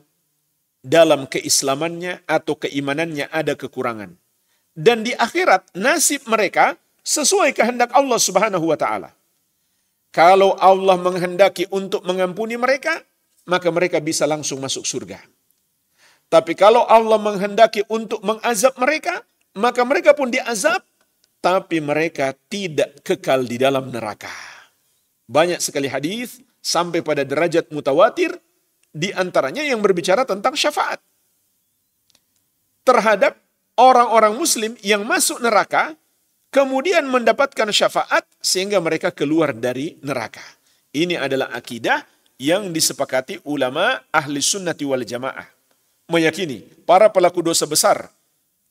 dalam keislamannya atau keimanannya ada kekurangan. Dan di akhirat nasib mereka sesuai kehendak Allah Subhanahu wa taala. Kalau Allah menghendaki untuk mengampuni mereka, maka mereka bisa langsung masuk surga. Tapi kalau Allah menghendaki untuk mengazab mereka, maka mereka pun diazab, tapi mereka tidak kekal di dalam neraka. Banyak sekali hadis sampai pada derajat mutawatir, di antaranya yang berbicara tentang syafaat terhadap orang-orang muslim yang masuk neraka, kemudian mendapatkan syafaat sehingga mereka keluar dari neraka. Ini adalah akidah yang disepakati ulama ahli sunnati wal jamaah. Meyakini para pelaku dosa besar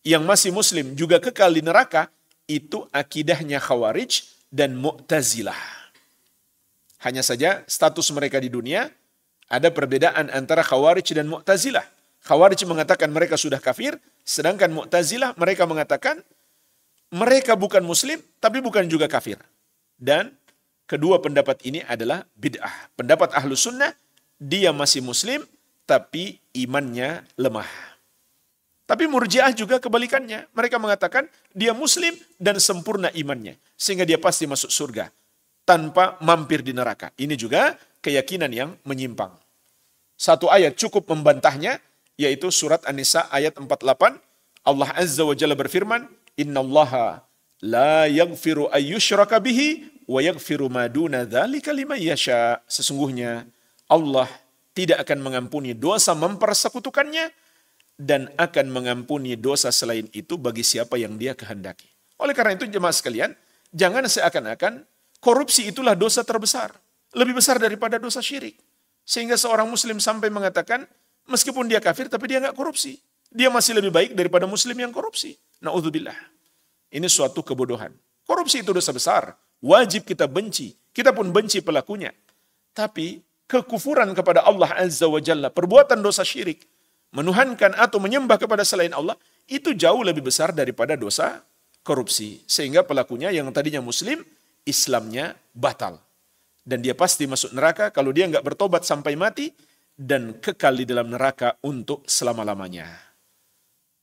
yang masih muslim juga kekal di neraka, itu akidahnya Khawarij dan Mu'tazilah. Hanya saja status mereka di dunia ada perbedaan antara Khawarij dan Mu'tazilah. Khawarij mengatakan mereka sudah kafir, sedangkan Mu'tazilah mereka mengatakan mereka bukan muslim, tapi bukan juga kafir. Dan kedua pendapat ini adalah bid'ah. Pendapat ahlu sunnah, dia masih muslim, tapi imannya lemah. Tapi Murji'ah juga kebalikannya. Mereka mengatakan dia muslim dan sempurna imannya. Sehingga dia pasti masuk surga, tanpa mampir di neraka. Ini juga keyakinan yang menyimpang. Satu ayat cukup membantahnya, yaitu surat An-Nisa ayat 48. Allah Azza wa Jalla berfirman, Innallaha la yaghfiru ayyushraka bihi wa yaghfiru ma duna dzalika liman yasha. Sesungguhnya Allah tidak akan mengampuni dosa mempersekutukannya dan akan mengampuni dosa selain itu bagi siapa yang Dia kehendaki. Oleh karena itu jemaah sekalian, jangan seakan-akan korupsi itulah dosa terbesar, lebih besar daripada dosa syirik. Sehingga seorang muslim sampai mengatakan meskipun dia kafir tapi dia enggak korupsi. Dia masih lebih baik daripada muslim yang korupsi. Na'udzubillah. Ini suatu kebodohan. Korupsi itu dosa besar. Wajib kita benci. Kita pun benci pelakunya. Tapi kekufuran kepada Allah Azza wa Jalla, perbuatan dosa syirik, menuhankan atau menyembah kepada selain Allah, itu jauh lebih besar daripada dosa korupsi. Sehingga pelakunya yang tadinya muslim, Islamnya batal. Dan dia pasti masuk neraka kalau dia enggak bertobat sampai mati dan kekal di dalam neraka untuk selama-lamanya.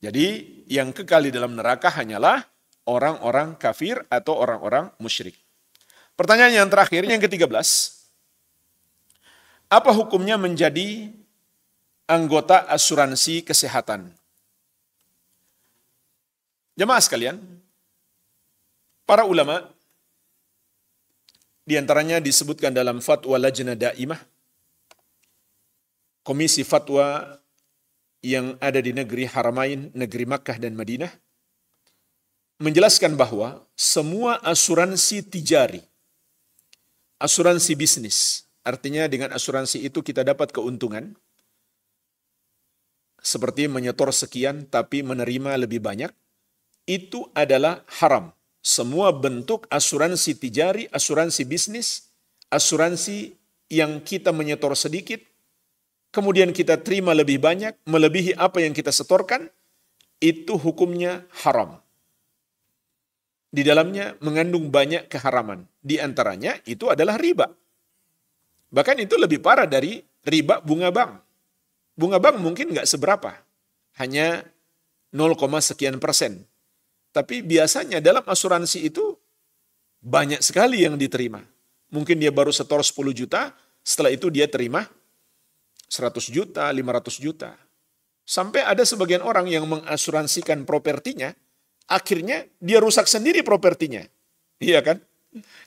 Jadi yang kekal di dalam neraka hanyalah orang-orang kafir atau orang-orang musyrik. Pertanyaan yang terakhir, yang ke-13. Apa hukumnya menjadi anggota asuransi kesehatan? Jemaah sekalian, para ulama, di antaranya disebutkan dalam Fatwa Lajnah Daimah, komisi fatwa yang ada di negeri Haramain, negeri Makkah dan Madinah, menjelaskan bahwa semua asuransi tijari, asuransi bisnis, artinya dengan asuransi itu kita dapat keuntungan, seperti menyetor sekian tapi menerima lebih banyak, itu adalah haram. Semua bentuk asuransi tijari, asuransi bisnis, asuransi yang kita menyetor sedikit, kemudian kita terima lebih banyak, melebihi apa yang kita setorkan, itu hukumnya haram. Di dalamnya mengandung banyak keharaman. Di antaranya itu adalah riba. Bahkan itu lebih parah dari riba bunga bank. Bunga bank mungkin nggak seberapa, hanya 0, sekian persen. Tapi biasanya dalam asuransi itu banyak sekali yang diterima. Mungkin dia baru setor 10 juta, setelah itu dia terima 100 juta, 500 juta. Sampai ada sebagian orang yang mengasuransikan propertinya, akhirnya dia rusak sendiri propertinya. Iya kan?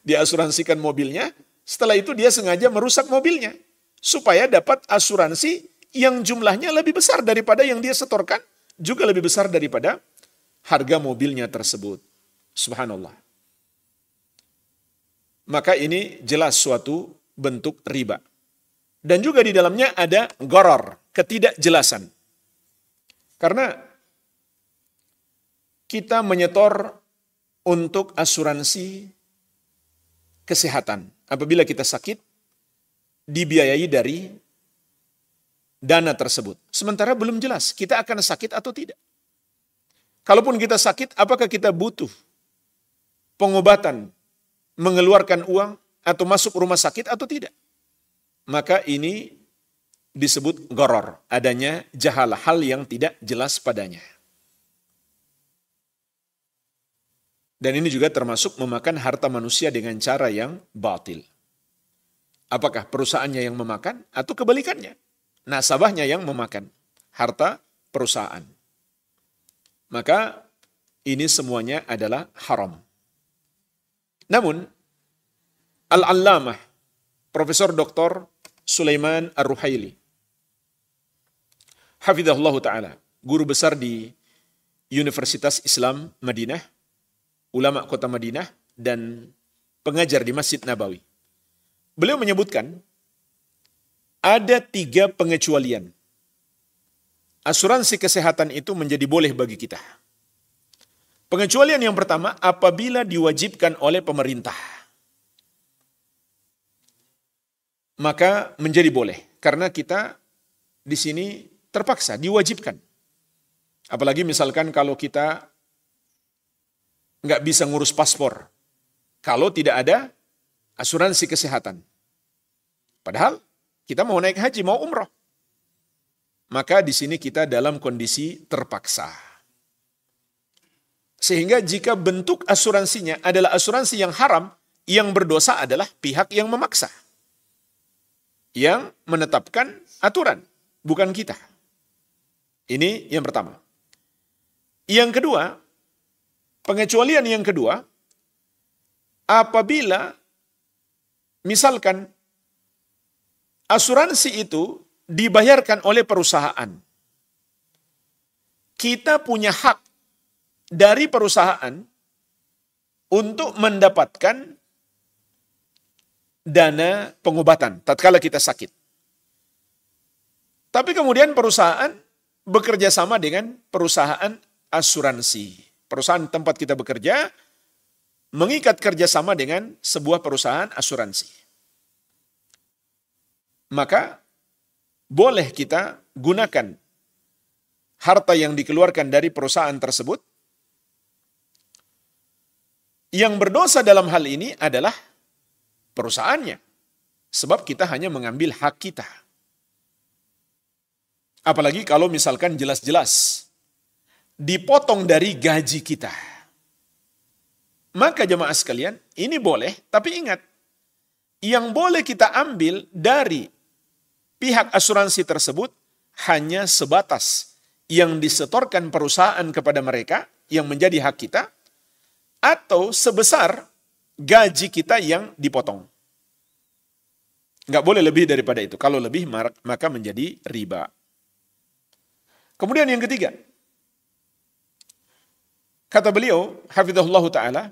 Dia asuransikan mobilnya, setelah itu dia sengaja merusak mobilnya. Supaya dapat asuransi yang jumlahnya lebih besar daripada yang dia setorkan, juga lebih besar daripada harga mobilnya tersebut. Subhanallah. Maka ini jelas suatu bentuk riba. Dan juga di dalamnya ada gharar, ketidakjelasan. Karena kita menyetor untuk asuransi kesehatan. Apabila kita sakit, dibiayai dari dana tersebut. Sementara belum jelas kita akan sakit atau tidak. Kalaupun kita sakit, apakah kita butuh pengobatan, mengeluarkan uang, atau masuk rumah sakit atau tidak? Maka ini disebut gharar, adanya jahalah, hal yang tidak jelas padanya. Dan ini juga termasuk memakan harta manusia dengan cara yang batil. Apakah perusahaannya yang memakan atau kebalikannya? Nasabahnya yang memakan harta perusahaan. Maka ini semuanya adalah haram. Namun, Al-Allamah, Profesor Dr. Sulaiman Ar-Ruhaili, hafizahullah ta'ala, guru besar di Universitas Islam Madinah, ulama kota Madinah, dan pengajar di Masjid Nabawi. Beliau menyebutkan, ada 3 pengecualian. Asuransi kesehatan itu menjadi boleh bagi kita. Pengecualian yang pertama, apabila diwajibkan oleh pemerintah. Maka menjadi boleh. Karena kita di sini terpaksa, diwajibkan. Apalagi misalkan kalau kita nggak bisa ngurus paspor. Kalau tidak ada asuransi kesehatan. Padahal kita mau naik haji, mau umroh. Maka di sini kita dalam kondisi terpaksa. Sehingga jika bentuk asuransinya adalah asuransi yang haram, yang berdosa adalah pihak yang memaksa. Yang menetapkan aturan, bukan kita. Ini yang pertama. Yang kedua, pengecualian yang kedua, apabila misalkan asuransi itu dibayarkan oleh perusahaan. Kita punya hak dari perusahaan untuk mendapatkan dana pengobatan tatkala kita sakit. Tapi kemudian perusahaan bekerja sama dengan perusahaan asuransi. Perusahaan tempat kita bekerja mengikat kerjasama dengan sebuah perusahaan asuransi. Maka boleh kita gunakan harta yang dikeluarkan dari perusahaan tersebut. Yang berdosa dalam hal ini adalah perusahaannya. Sebab kita hanya mengambil hak kita. Apalagi kalau misalkan jelas-jelas dipotong dari gaji kita. Maka jemaah sekalian, ini boleh, tapi ingat, yang boleh kita ambil dari pihak asuransi tersebut hanya sebatas yang disetorkan perusahaan kepada mereka yang menjadi hak kita, atau sebesar gaji kita yang dipotong. Nggak boleh lebih daripada itu. Kalau lebih, maka menjadi riba. Kemudian yang ketiga, kata beliau, hafizahullah ta'ala,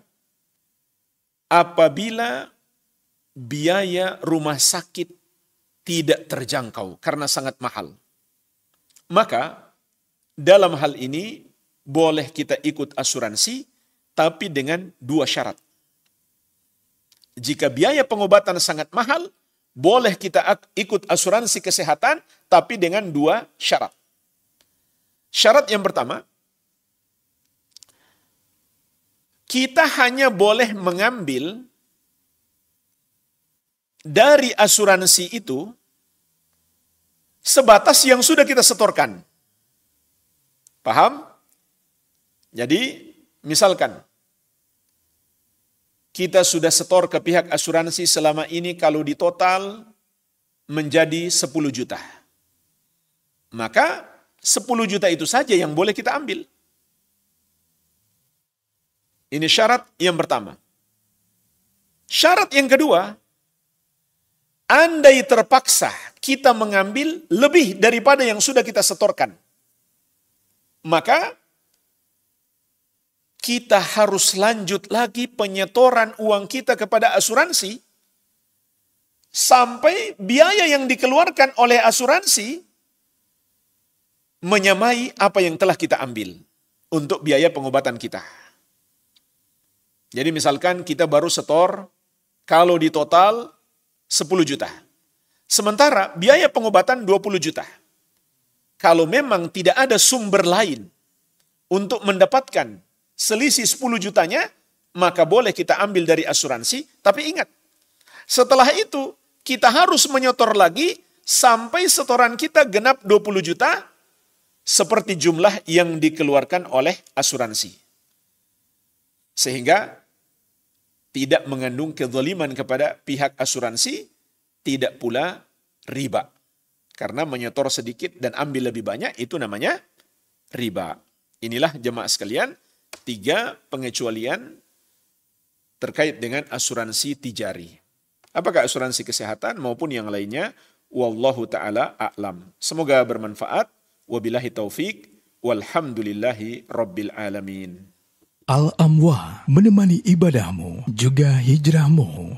apabila biaya rumah sakit tidak terjangkau karena sangat mahal, maka dalam hal ini boleh kita ikut asuransi, tapi dengan 2 syarat. Jika biaya pengobatan sangat mahal, boleh kita ikut asuransi kesehatan, tapi dengan 2 syarat. Syarat yang pertama, kita hanya boleh mengambil dari asuransi itu sebatas yang sudah kita setorkan. Paham? Jadi, misalkan kita sudah setor ke pihak asuransi selama ini kalau di total menjadi 10 juta. maka 10 juta itu saja yang boleh kita ambil. Ini syarat yang pertama. Syarat yang kedua, andai terpaksa kita mengambil lebih daripada yang sudah kita setorkan, maka kita harus lanjut lagi penyetoran uang kita kepada asuransi sampai biaya yang dikeluarkan oleh asuransi menyamai apa yang telah kita ambil untuk biaya pengobatan kita. Jadi misalkan kita baru setor kalau di total 10 juta. Sementara biaya pengobatan 20 juta. Kalau memang tidak ada sumber lain untuk mendapatkan selisih 10 jutanya, maka boleh kita ambil dari asuransi. Tapi ingat, setelah itu kita harus menyetor lagi sampai setoran kita genap 20 juta seperti jumlah yang dikeluarkan oleh asuransi. Sehingga tidak mengandung kezaliman kepada pihak asuransi, tidak pula riba. Karena menyetor sedikit dan ambil lebih banyak, itu namanya riba. Inilah jemaah sekalian, 3 pengecualian terkait dengan asuransi tijari. Apakah asuransi kesehatan maupun yang lainnya, wallahu ta'ala a'lam. Semoga bermanfaat. Wabillahi taufik, walhamdulillahi rabbil alamin. Al-Amwah menemani ibadahmu juga hijrahmu.